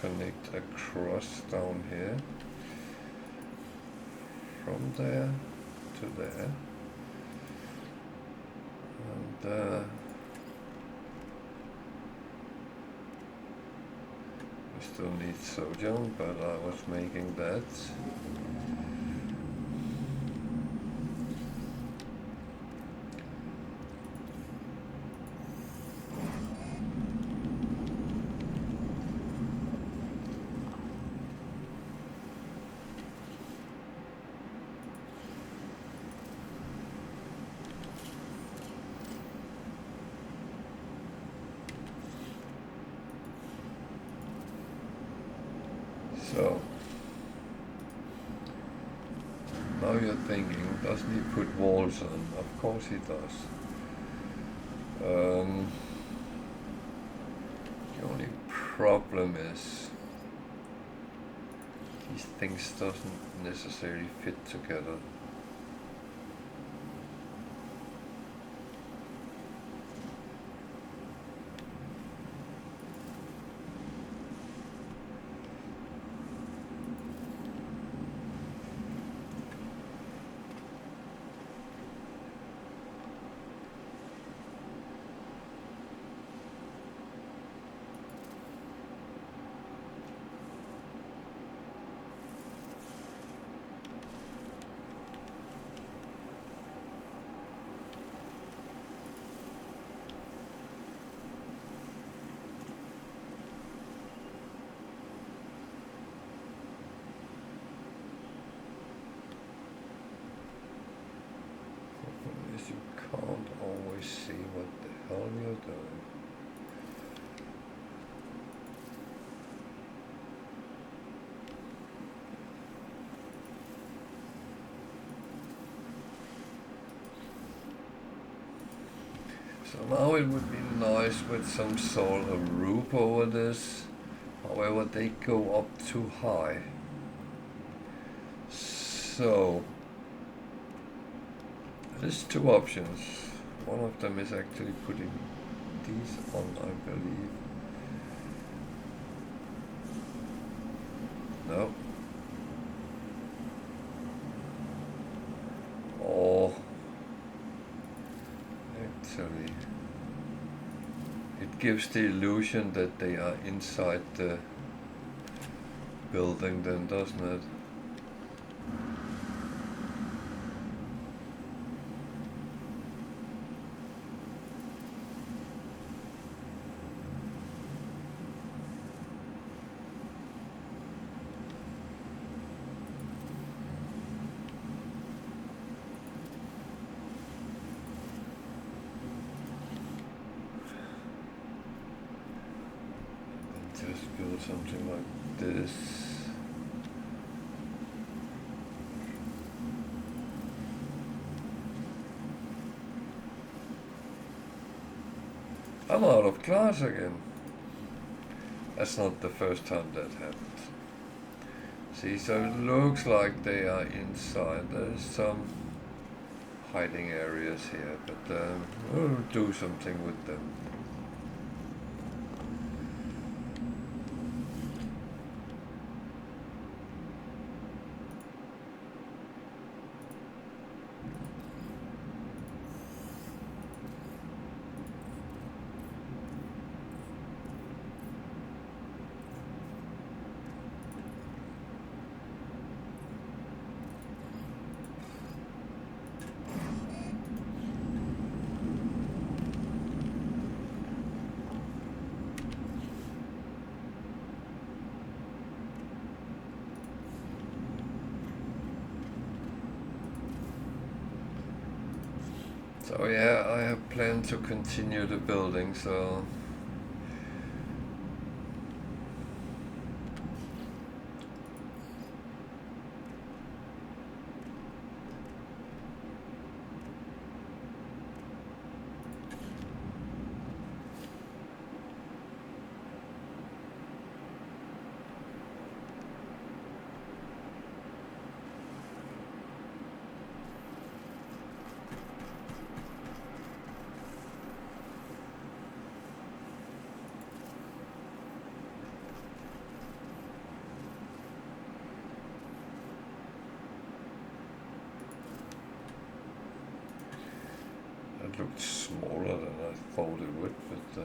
Connect across down here from there to there, and we still need sodium, but I was making that. So now you're thinking, doesn't he put walls on? Of course he does. The only problem is these things doesn't necessarily fit together. You can't always see what the hell you're doing. So now it would be nice with some sort of roof over this. However, they go up too high. So there's two options. One of them is actually putting these on, I believe. No. Or actually it gives the illusion that they are inside the building then, doesn't it? Just build something like this. I'm out of glass again. That's not the first time that happens. See, so it looks like they are inside. There's some hiding areas here, but we'll do something with them. So yeah, I have planned to continue the building, so it looked smaller than I thought it would, but yeah.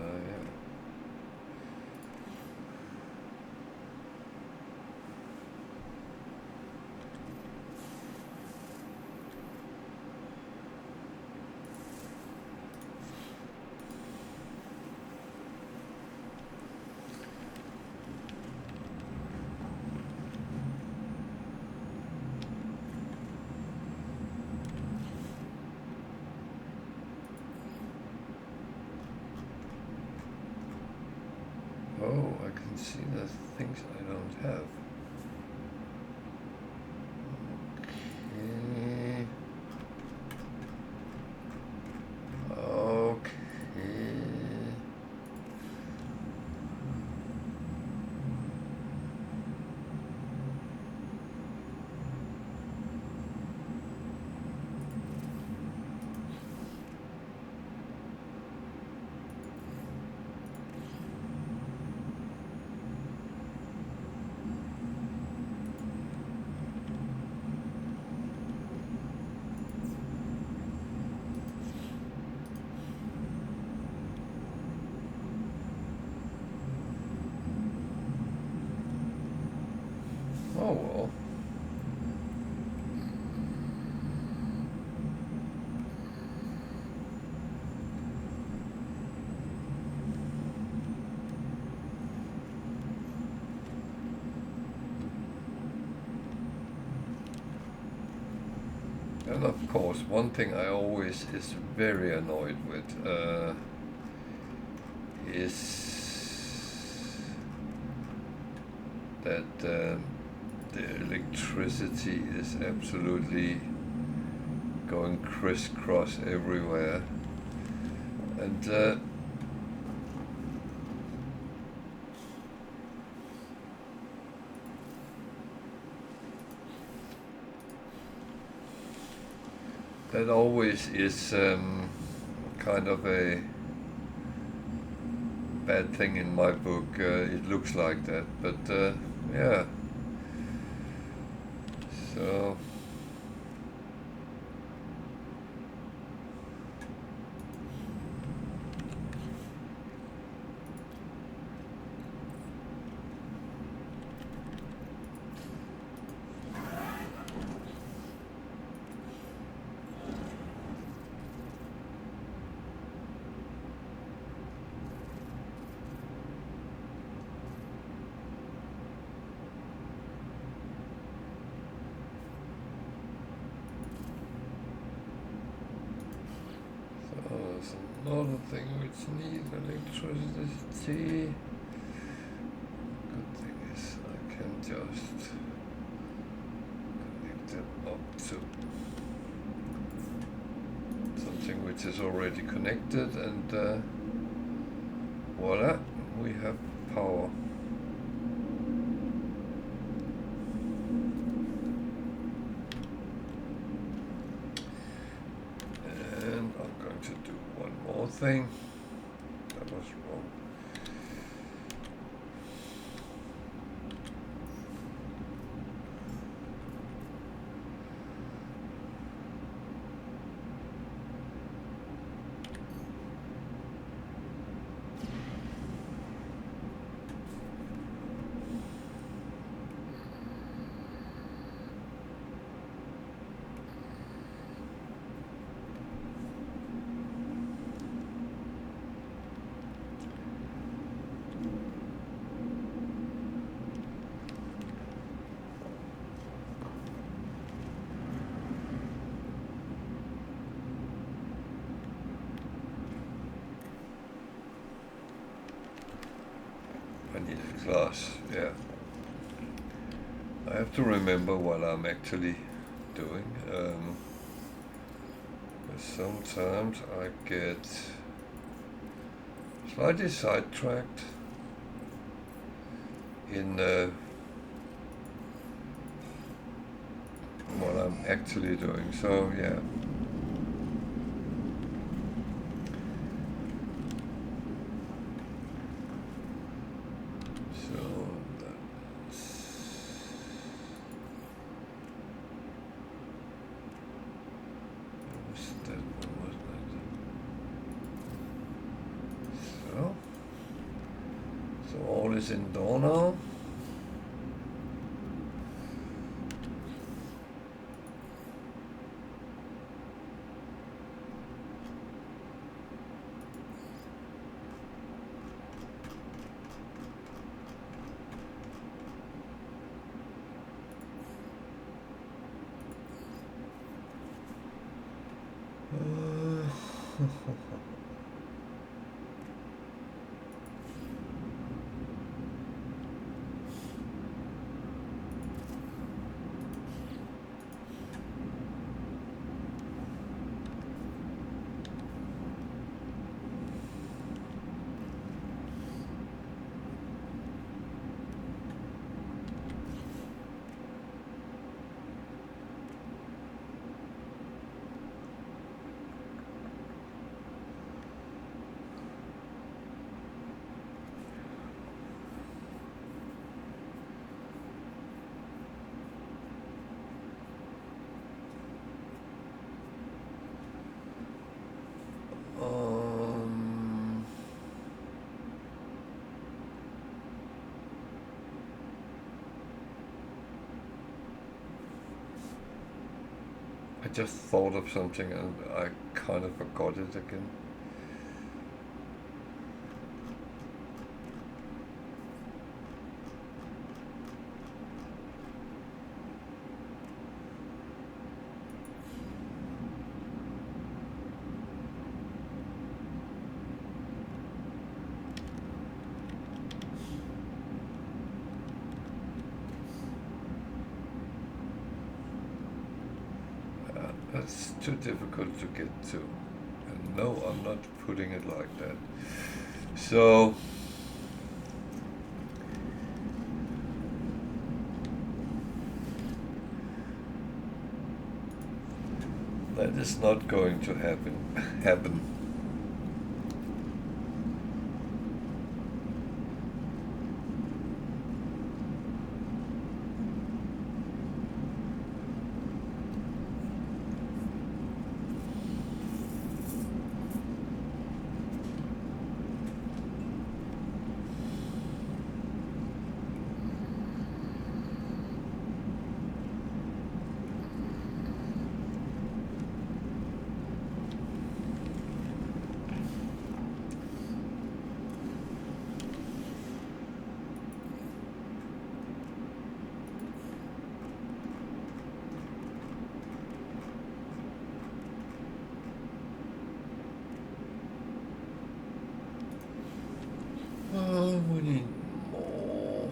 Oh, I can see the things I don't have. Okay. Oh well. And of course, one thing I always is very annoyed with is that the electricity is absolutely going crisscross everywhere. And that always is kind of a bad thing in my book. It looks like that, but yeah. So there's another thing which needs electricity. Good thing is I can just connect it up to something which is already connected, and voila, we have power. And I'm going to do one more thing. That was wrong. I need a glass, yeah. I have to remember what I'm actually doing. Sometimes I get slightly sidetracked in what I'm actually doing. So yeah. So all is in door now. I just thought of something and I kind of forgot it again. That's too difficult to get to. And No, I'm not putting it like that. So that is not going to happen. Oh, we need more.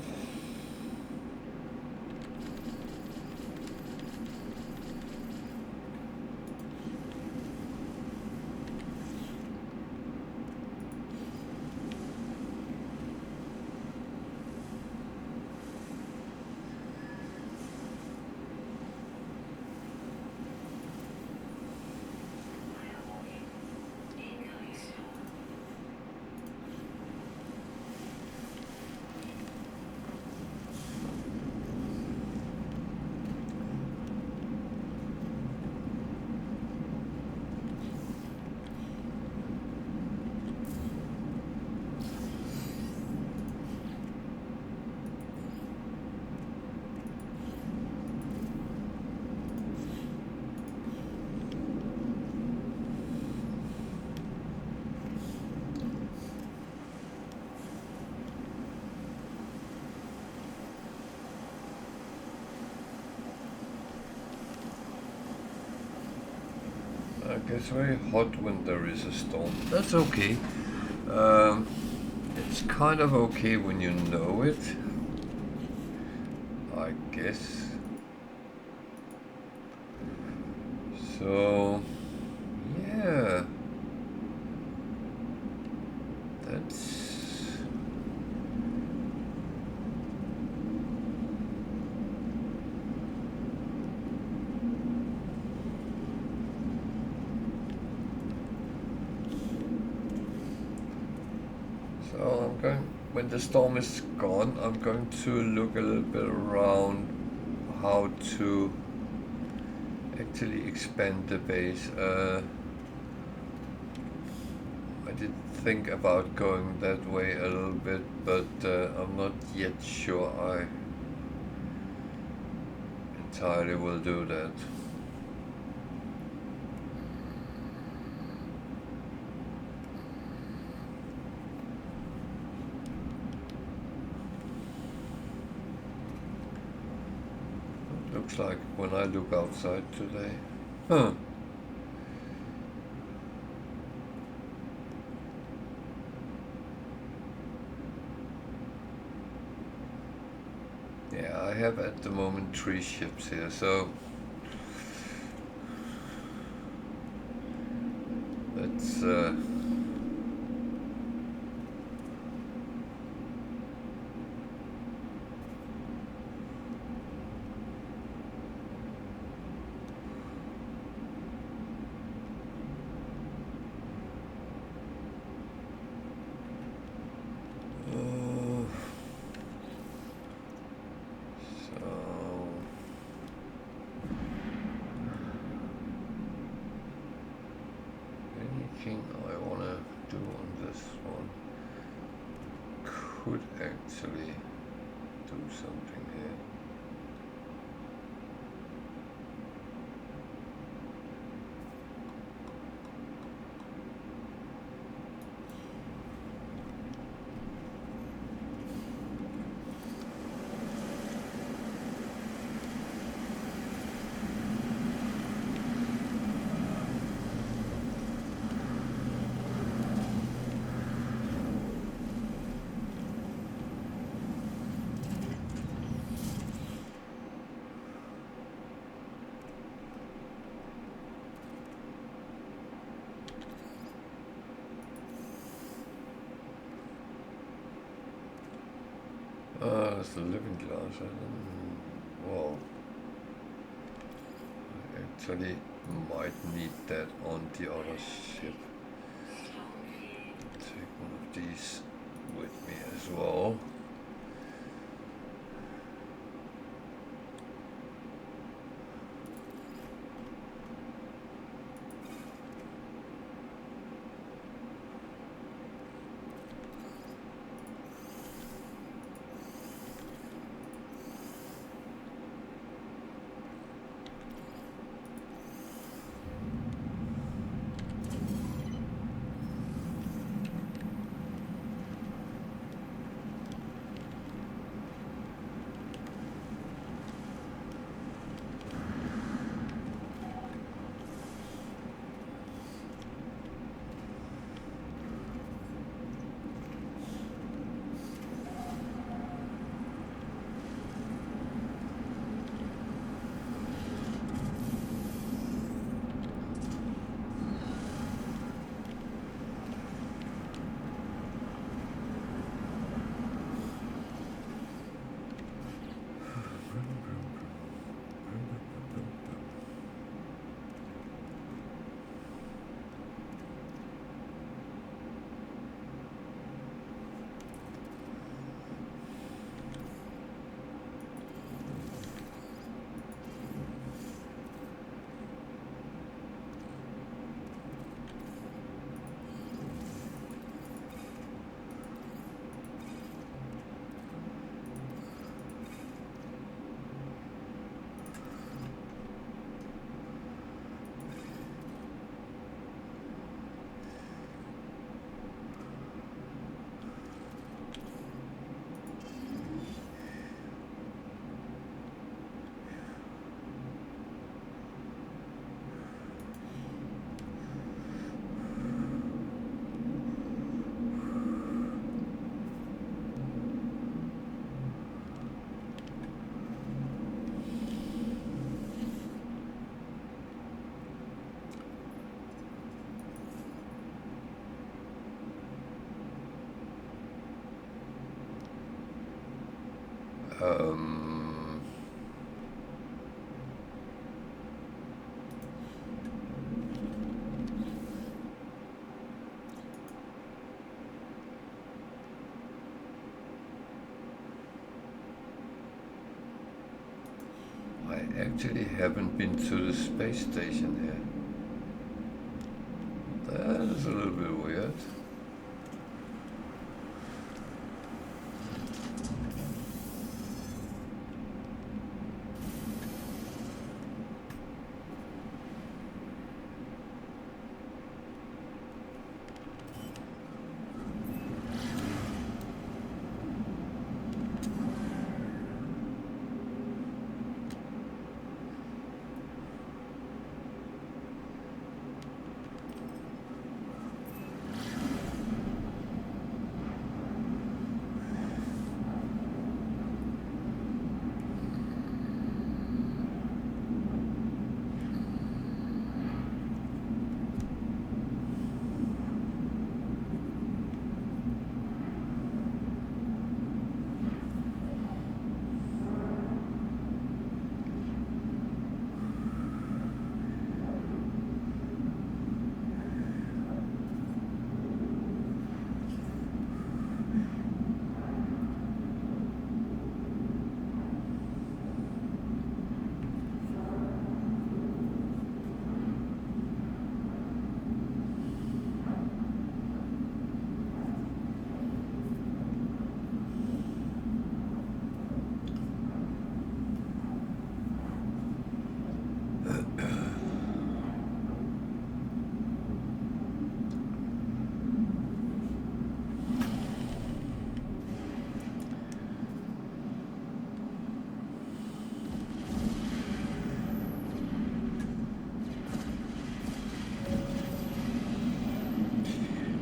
It gets very hot when there is a storm. That's okay. It's kind of okay when you know it, I guess. So, yeah. That's... So I'm going, when the storm is gone, I'm going to look a little bit around how to actually expand the base. I did think about going that way a little bit, but I'm not yet sure I entirely will do that. Looks like when I look outside today. Huh. Yeah, I have at the moment 3 ships here, so let's anything I want to do on this one could actually do something here. Where's the living glass? Well, I actually might need that on the other ship. Take one of these with me as well. I actually haven't been to the space station here. That is a little bit weird.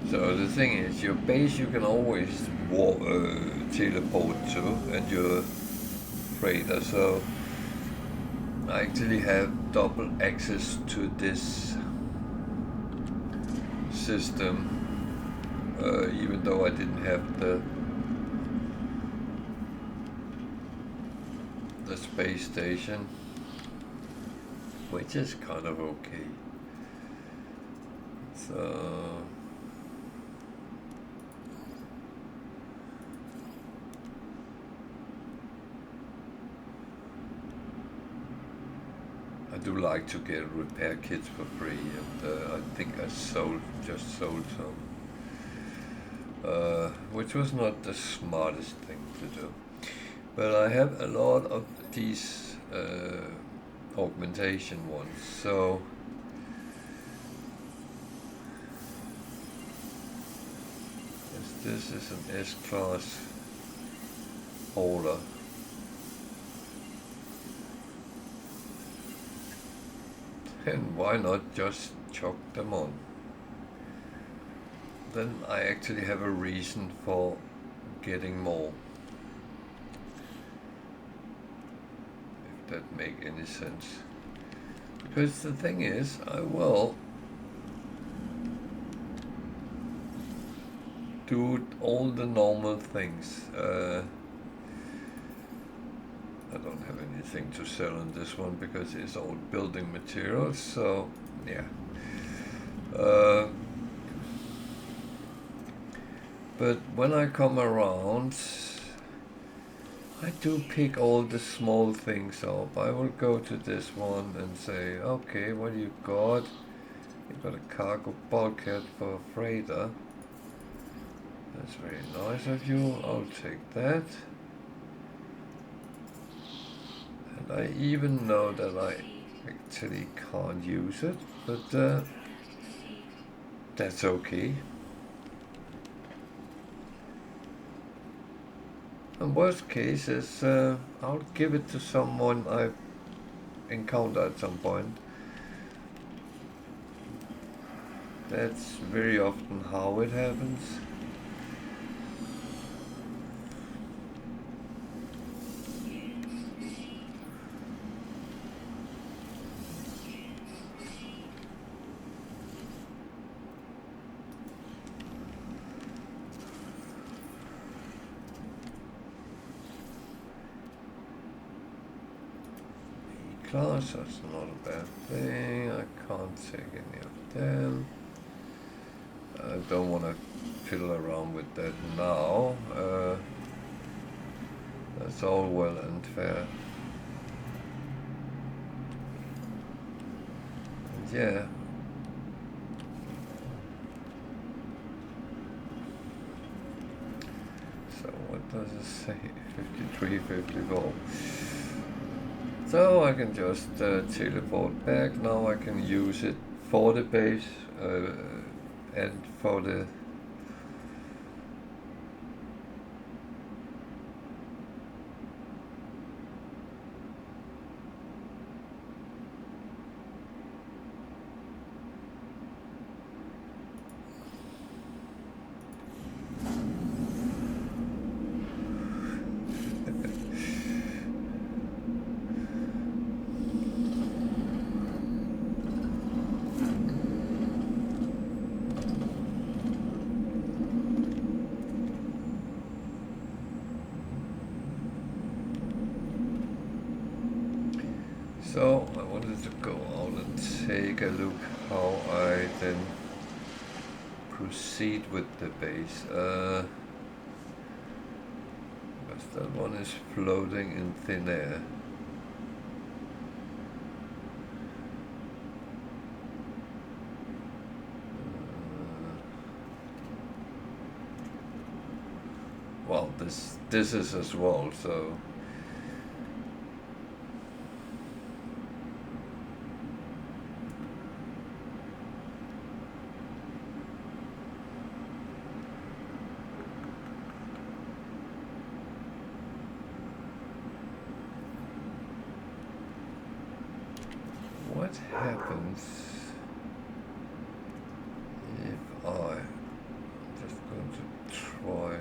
So the thing is, your base you can always teleport to, and your freighter. So I actually have double access to this system, even though I didn't have the space station, which is kind of okay. So I do like to get repair kits for free, and I think I just sold some, which was not the smartest thing to do. But I have a lot of these augmentation ones, so this is an S-class hauler. And why not just chuck them on? Then I actually have a reason for getting more. If that make any sense. Because the thing is, I will do all the normal things. I don't have anything to sell on this one because it's all building materials, so yeah. But when I come around, I do pick all the small things up. I will go to this one and say, okay, what do you got? You got a cargo bulkhead for a freighter. That's very nice of you. I'll take that. And I even know that I actually can't use it, but that's okay. And worst case is I'll give it to someone I've encountered at some point. That's very often how it happens. Class, that's not a bad thing. I can't take any of them. I don't want to fiddle around with that now. That's all well and fair. And yeah. So what does it say? 53, 54. So I can just teleport back. Now I can use it for the base and for the So I wanted to go out and take a look how I then proceed with the base. Because that one is floating in thin air. Well, this is as well, so. What happens if I'm just going to try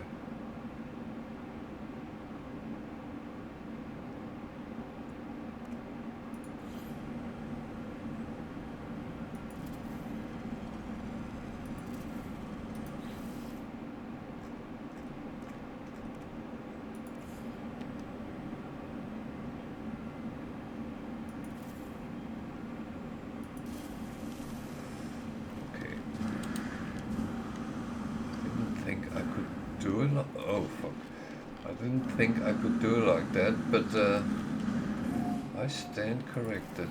didn't think I could do it like that, but I stand corrected.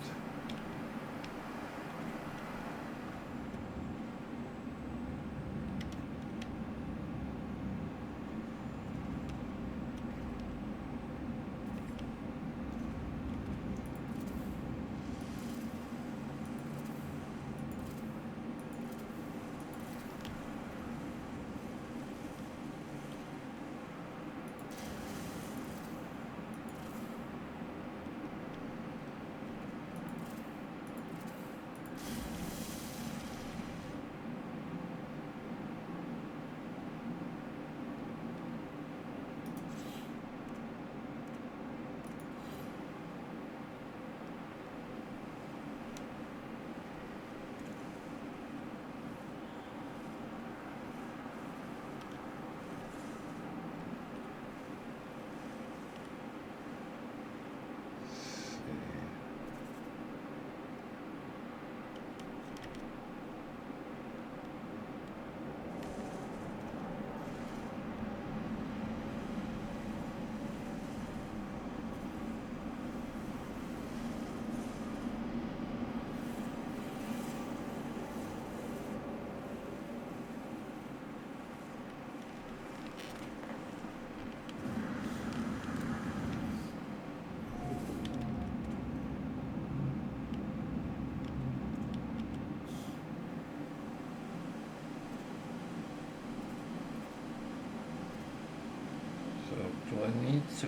Do I need to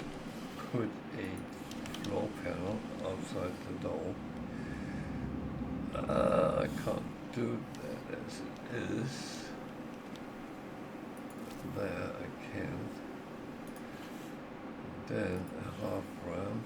put a floor panel outside the door? I can't do that as it is. There I can. Then a half ramp.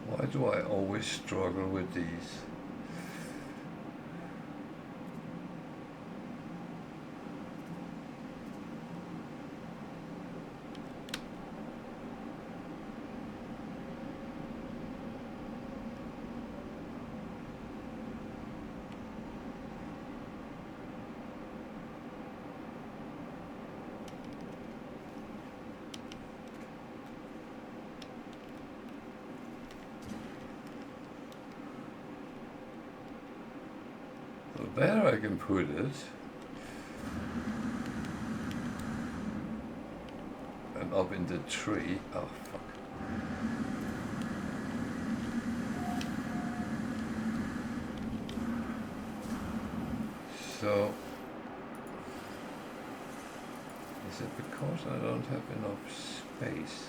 Why do I always struggle with these? There I can put it. And up in the tree. Oh fuck. So is it because I don't have enough space?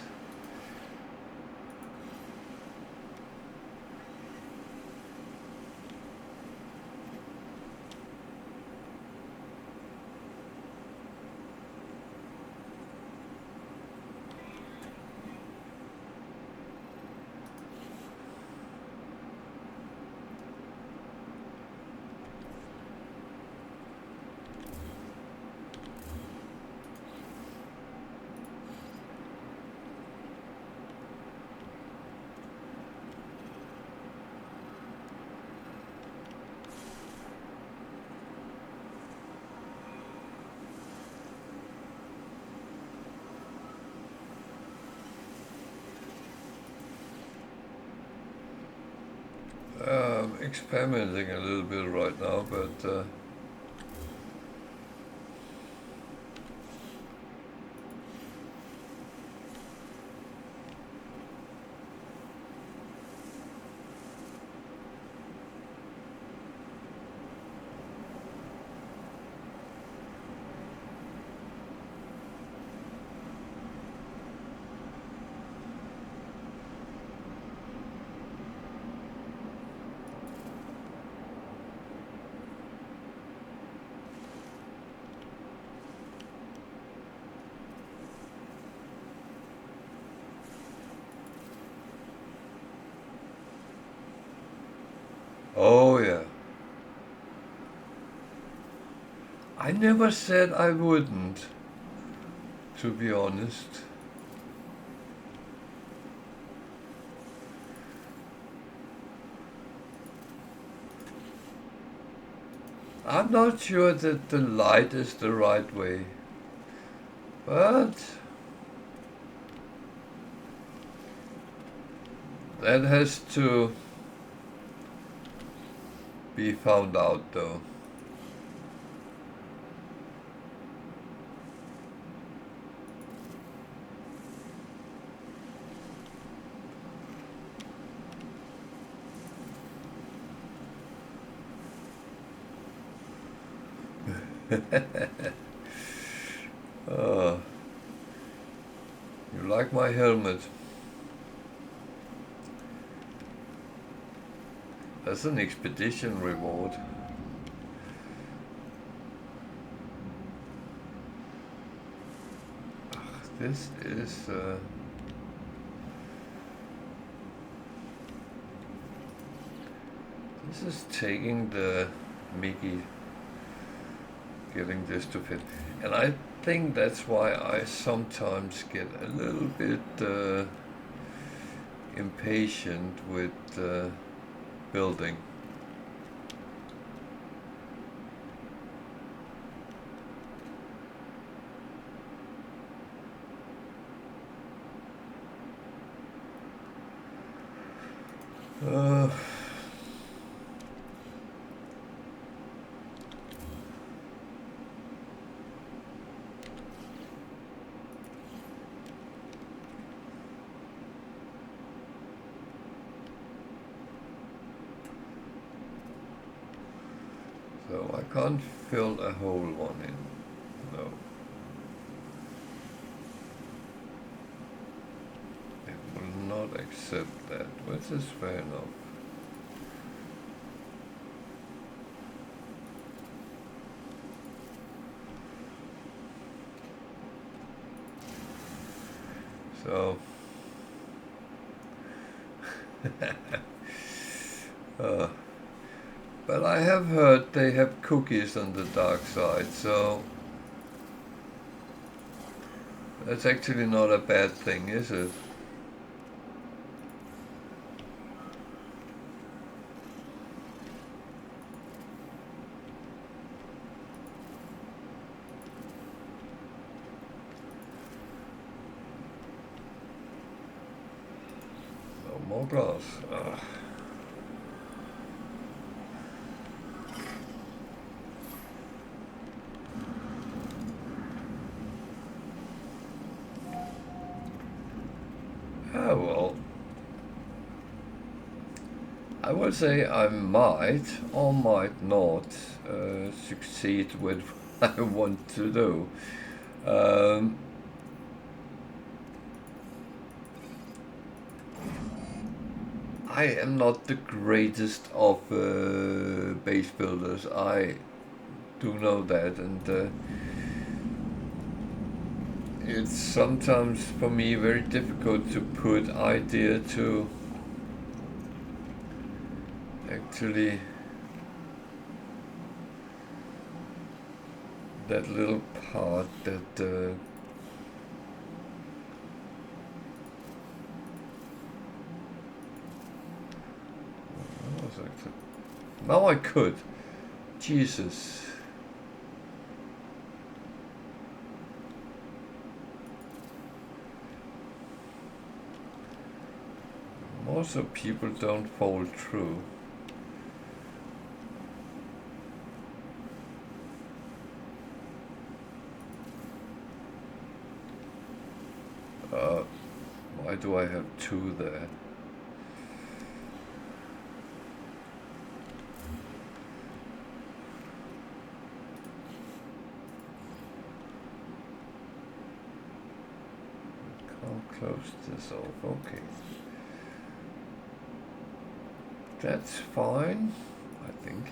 Experimenting a little bit right now, but Oh yeah. I never said I wouldn't, to be honest. I'm not sure that the light is the right way, but that has to be found out though. uh, you like my helmet? That's an expedition reward. This is taking the Mickey, getting this to fit, and I think that's why I sometimes get a little bit impatient with building. Uh, so I can't fill a whole one in. No. It will not accept that, which is fair enough. So, but I have heard they have cookies on the dark side, so that's actually not a bad thing, is it? No more glass. Ugh. Ah, well. I would say I might or might not succeed with what I want to do. I am not the greatest of base builders. I do know that, and it's sometimes for me very difficult to put idea to actually that little part that now I could. Jesus. Also, people don't fall through. Why do I have two there? Can't close this off. Okay. That's fine, I think.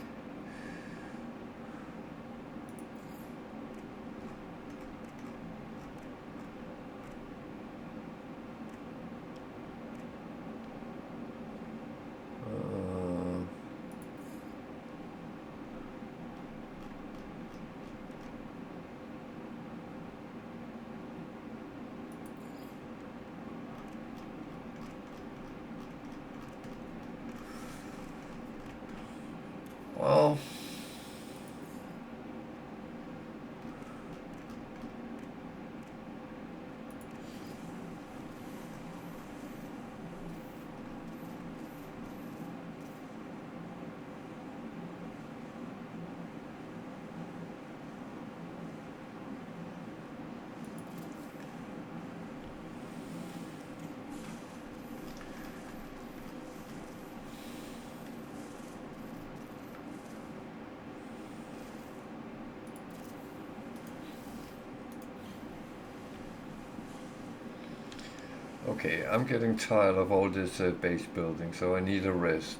Okay, I'm getting tired of all this base building, so I need a rest.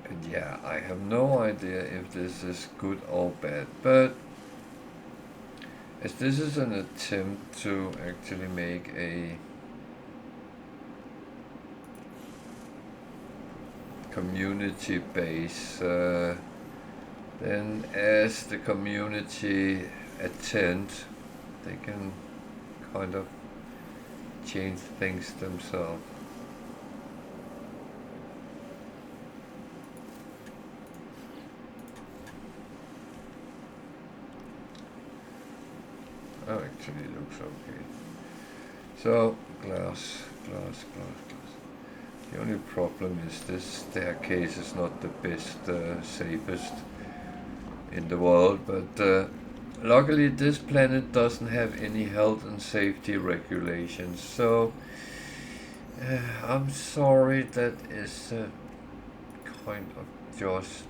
And yeah, I have no idea if this is good or bad, but as this is an attempt to actually make a community base, then as the community attend, they can kind of change things themselves. Oh, actually it looks okay. So, glass. The only problem is this staircase is not the best, safest in the world, but luckily this planet doesn't have any health and safety regulations, so I'm sorry, that is kind of just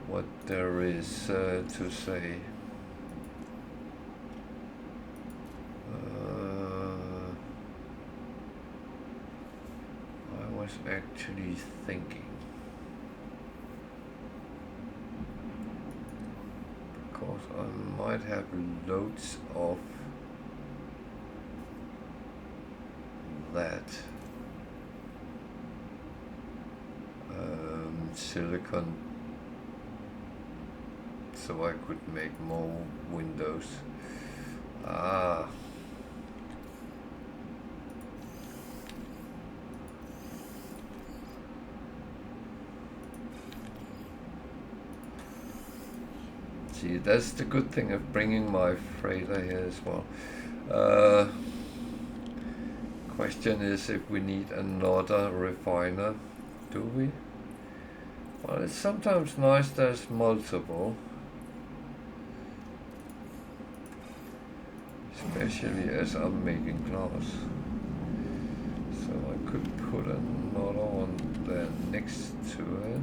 what there is to say. I was actually thinking, because I might have loads of that silicon, so I could make more windows. See, that's the good thing of bringing my freighter here as well. Question is if we need another refiner. Do we? Well, it's sometimes nice there's multiple. Especially as I'm making glass. So I could put another one there next to it.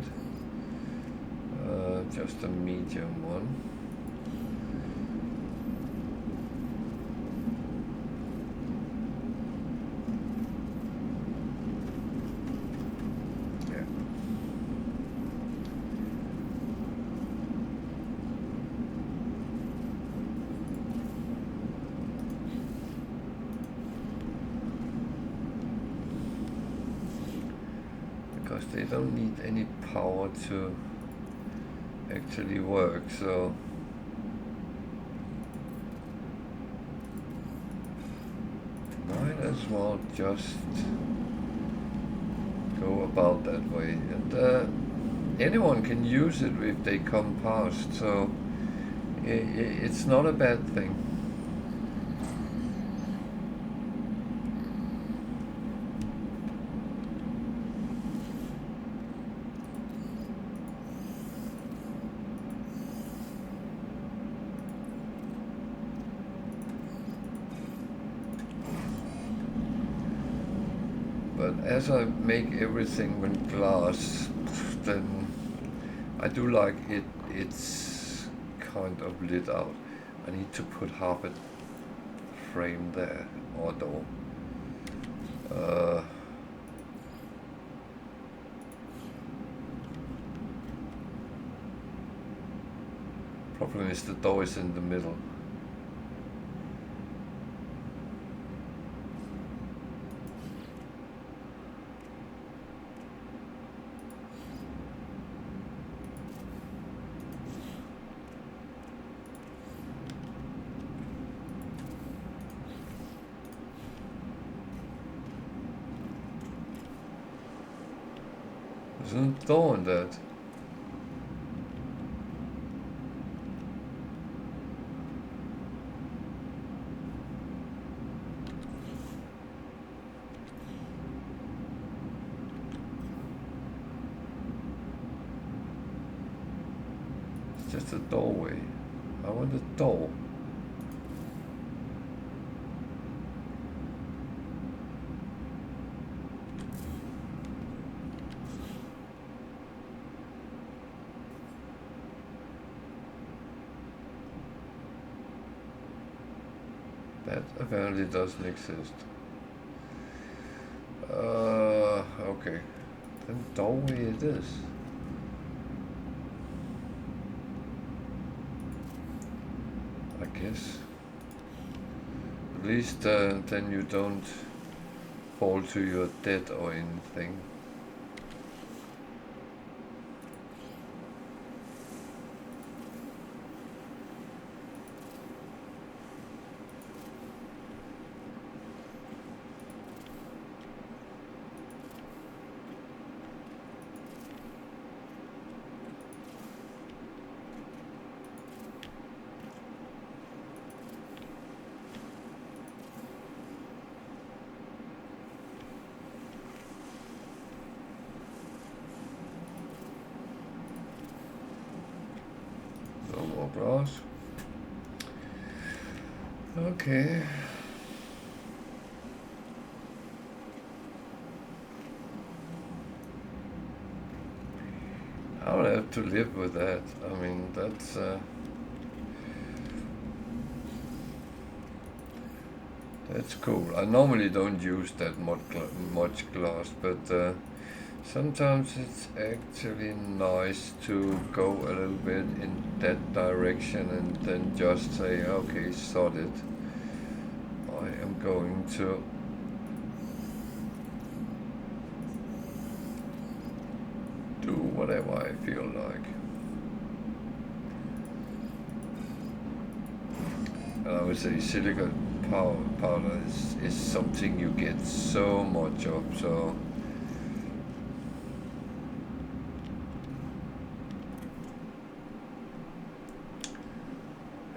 Just a medium one. Because they don't need any power to actually work, so might as well just go about that way. And anyone can use it if they come past, so it's not a bad thing. But as I make everything with glass, then I do like it's kind of lit out. I need to put half a frame there, or door. Problem is the door is in the middle. There's no door in that. It's just a doorway. I want a door. That apparently doesn't exist. Okay. Then doorway it is. I guess. At least then you don't fall to your death or anything. No more glass. Okay. I'll have to live with that. I mean, that's cool. I normally don't use that much glass, but sometimes it's actually nice to go a little bit in that direction and then just say, okay, sod it. I am going to do whatever I feel like. And I would say silicone powder is something you get so much of, so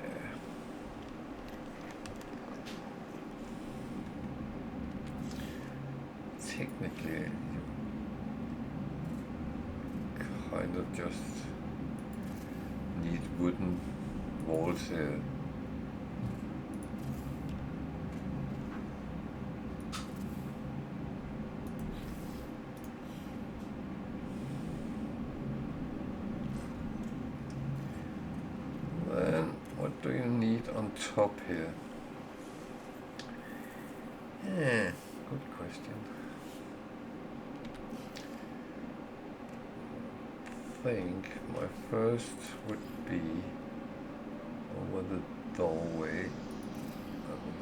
yeah. Technically you kind of just need wooden walls here. What do you need on top here? Yeah, good question. I think my first would be over the doorway,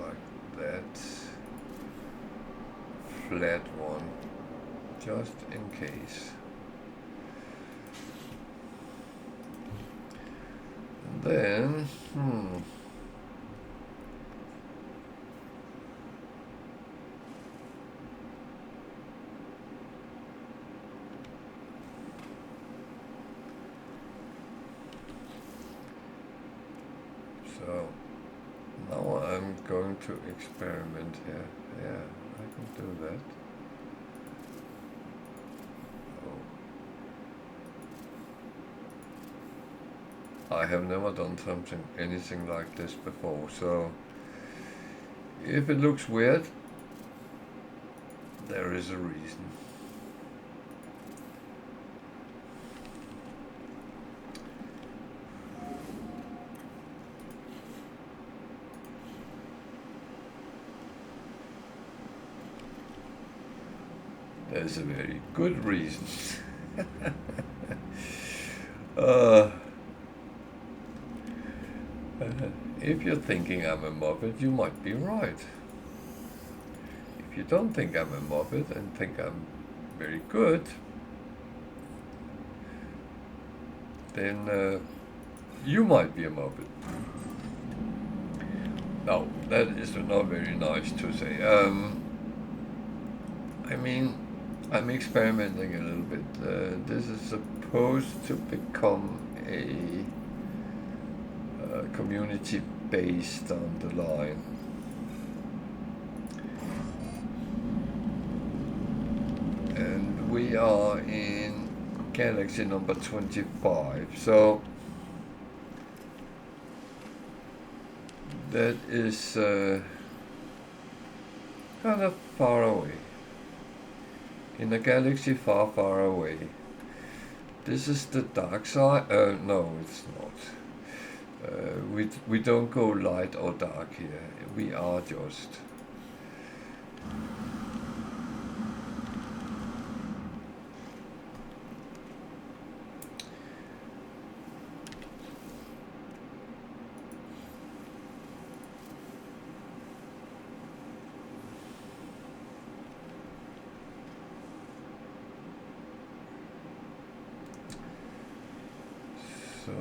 like that flat one, just in case. And then, so now I'm going to experiment here. Yeah, I can do that. I have never done anything like this before, so if it looks weird, there is a reason. There's a very good reason. If you're thinking I'm a Muppet, you might be right. If you don't think I'm a Muppet and think I'm very good, then you might be a Muppet. No, that is not very nice to say. I mean, I'm experimenting a little bit. This is supposed to become a community based down the line. And we are in galaxy number 25, so that is kind of far away. In a galaxy far, far away. This is the dark side? No, it's not. We don't go light or dark here. We are just. So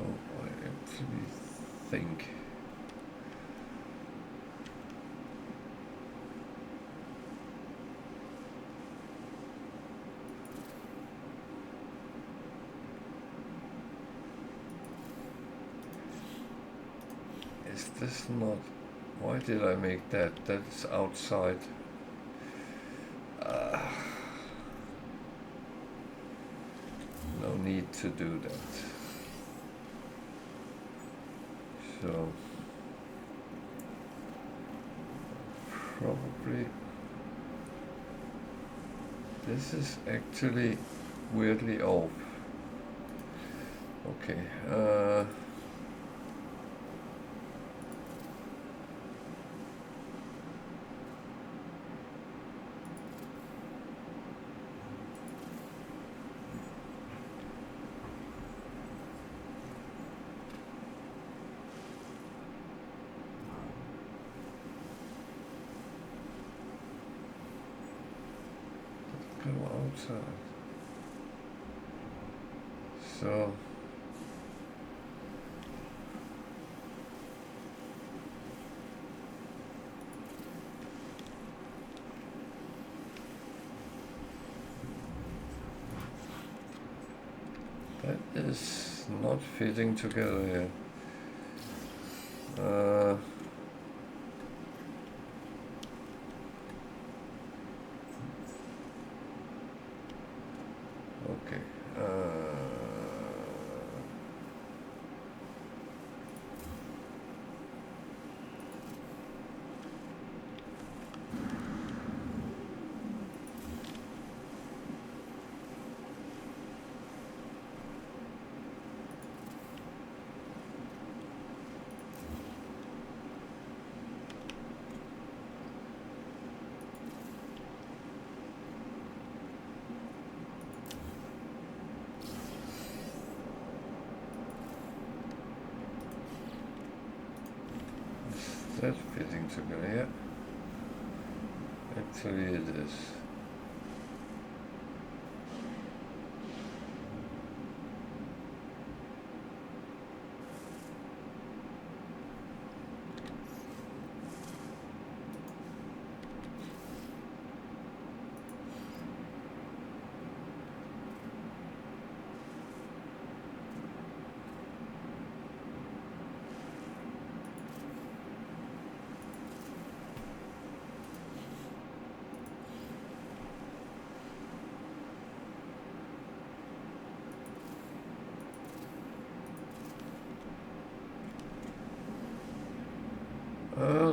I actually think is this not, why did I make that? That's outside. No need to do that. So probably this is actually weirdly off. Okay. Go outside. So that is not fitting together here. Okay. That's fitting together, yeah. Actually it is.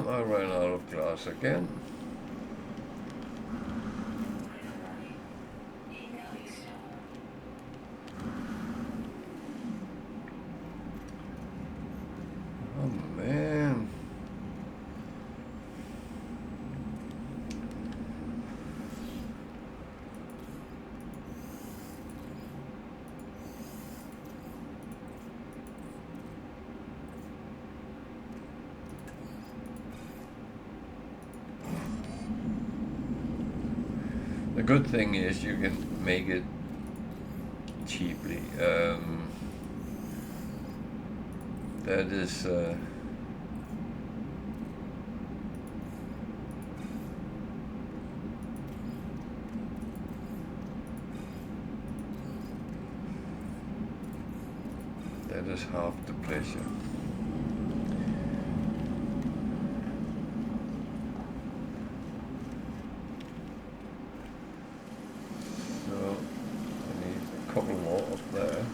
I ran out of glass again. Oh man. The good thing is you can make it cheaply. That is that is half the pleasure. Couple more up there.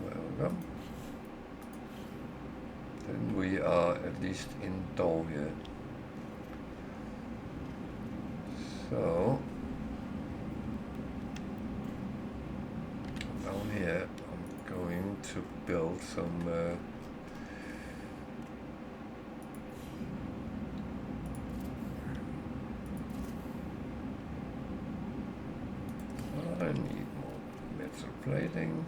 There we go. Then we are at least indoor here. So some I need more metal plating.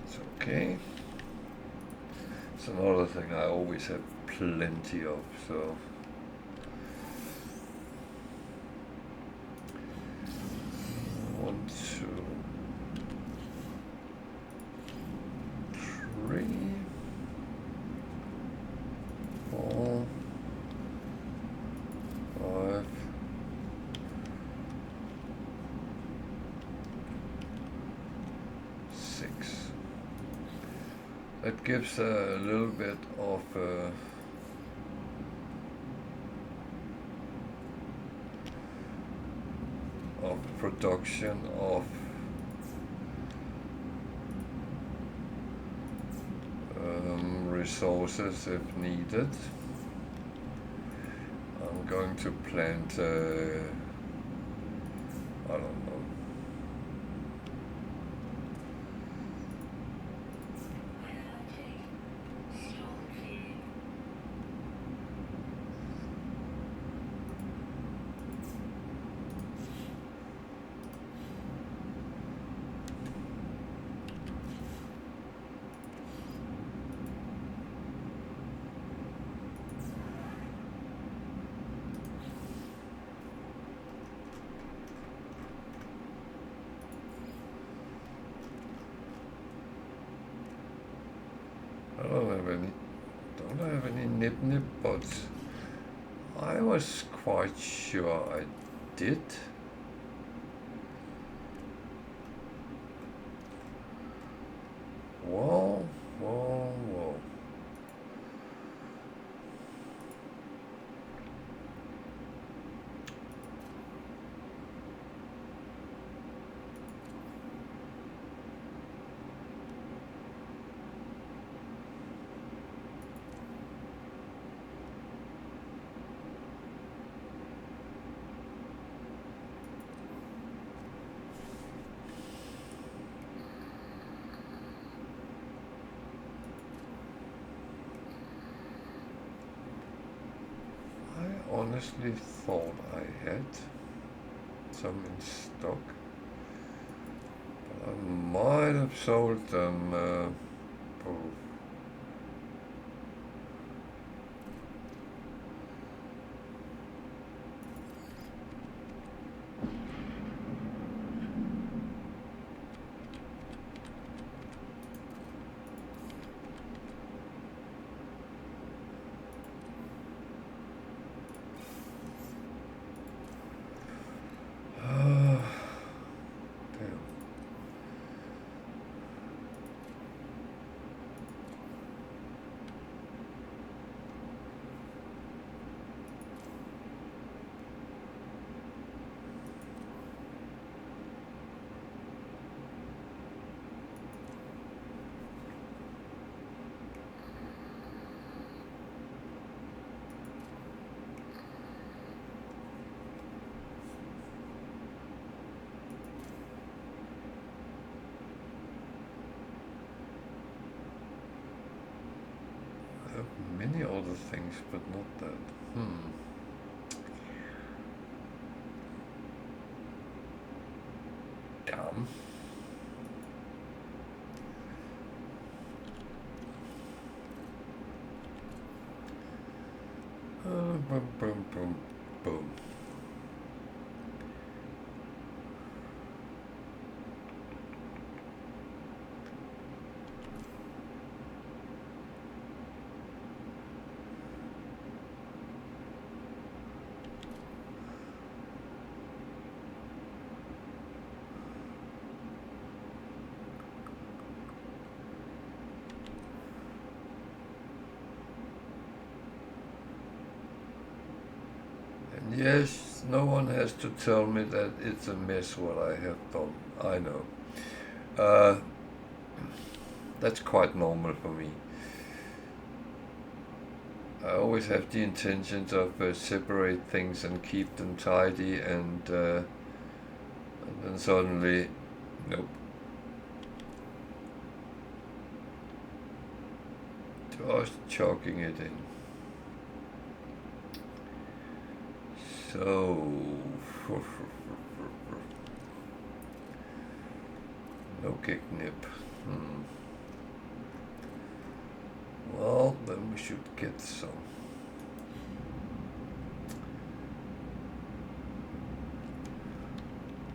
It's okay. It's another thing I always have plenty of, so 1, 2, 3, 4, 5, 6. That gives a little bit of production of resources if needed. I'm going to plant I don't know. Don't have any nip, but I was quite sure I did. Whoa. Honestly thought I had some in stock, but I might have sold them both. Many other things, but not that. Damn. Boom. Yes, no one has to tell me that it's a mess what I have done. I know. That's quite normal for me. I always have the intentions of separate things and keep them tidy and And then suddenly, nope. Just chucking it in. So, no kick nip. Well, then we should get some.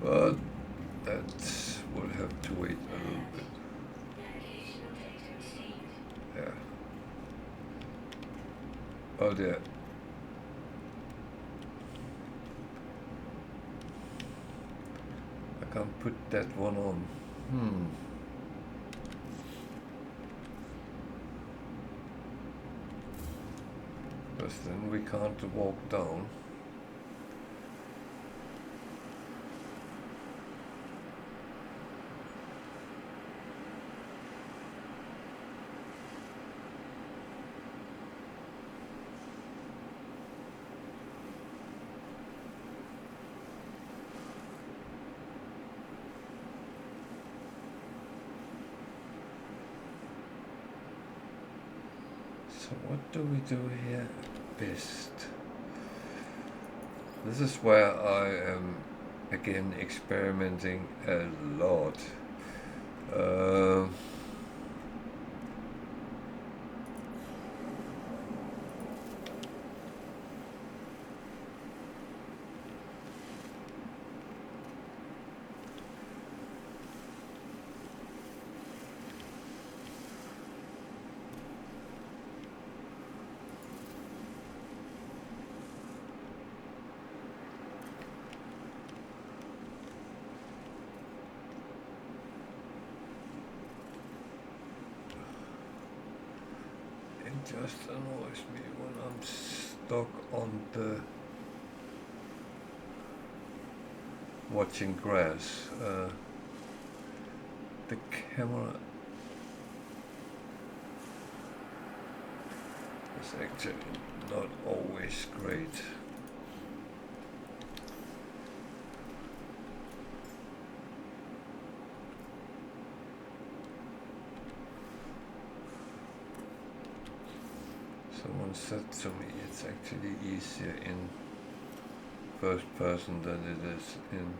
But that will have to wait a little bit. Yeah. Oh dear. I can't put that one on. Because then we can't walk down. So what do we do here best? This is where I am again experimenting a lot. It just annoys me when I'm stuck on the watching grass. The camera is actually not always great. Someone said to me it's actually easier in first person than it is in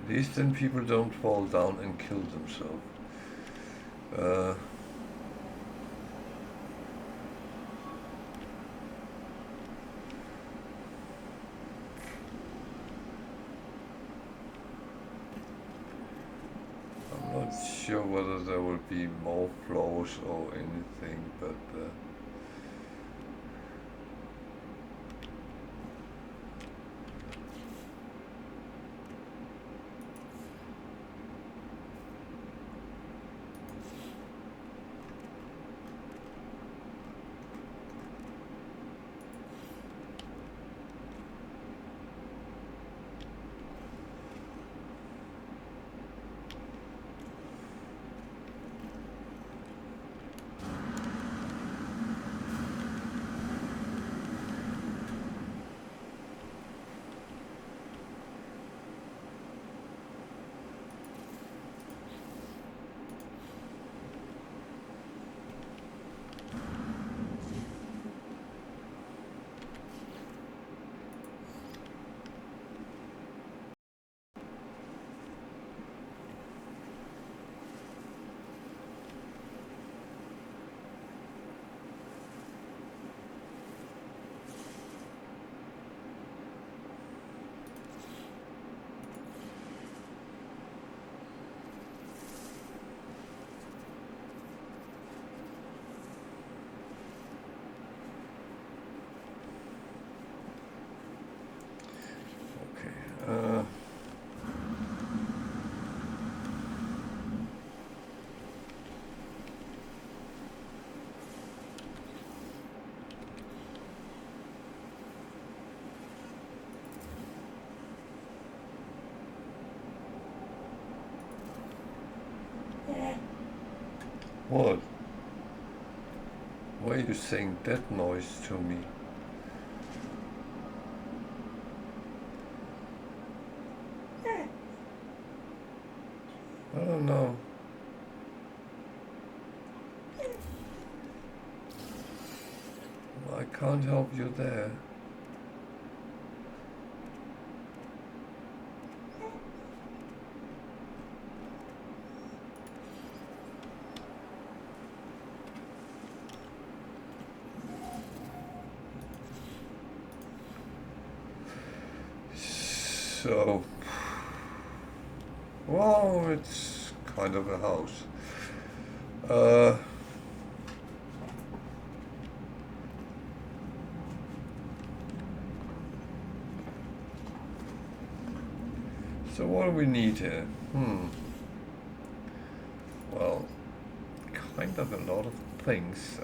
At least then people don't fall down and kill themselves. I'm not sure whether there will be more floors or anything, but What? Why are you saying that noise to me? I don't know. I can't help you there. So, well, it's kind of a house. So what do we need here? Well, kind of a lot of things.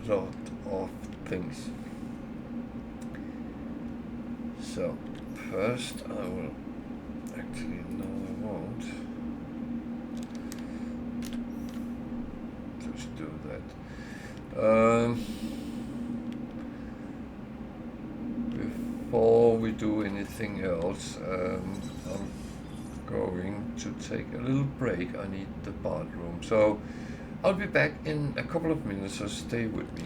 Lot of things. So first I will actually no I won't just do that. Before we do anything else, I'm going to take a little break. I need the bathroom, so I'll be back in a couple of minutes, so stay with me.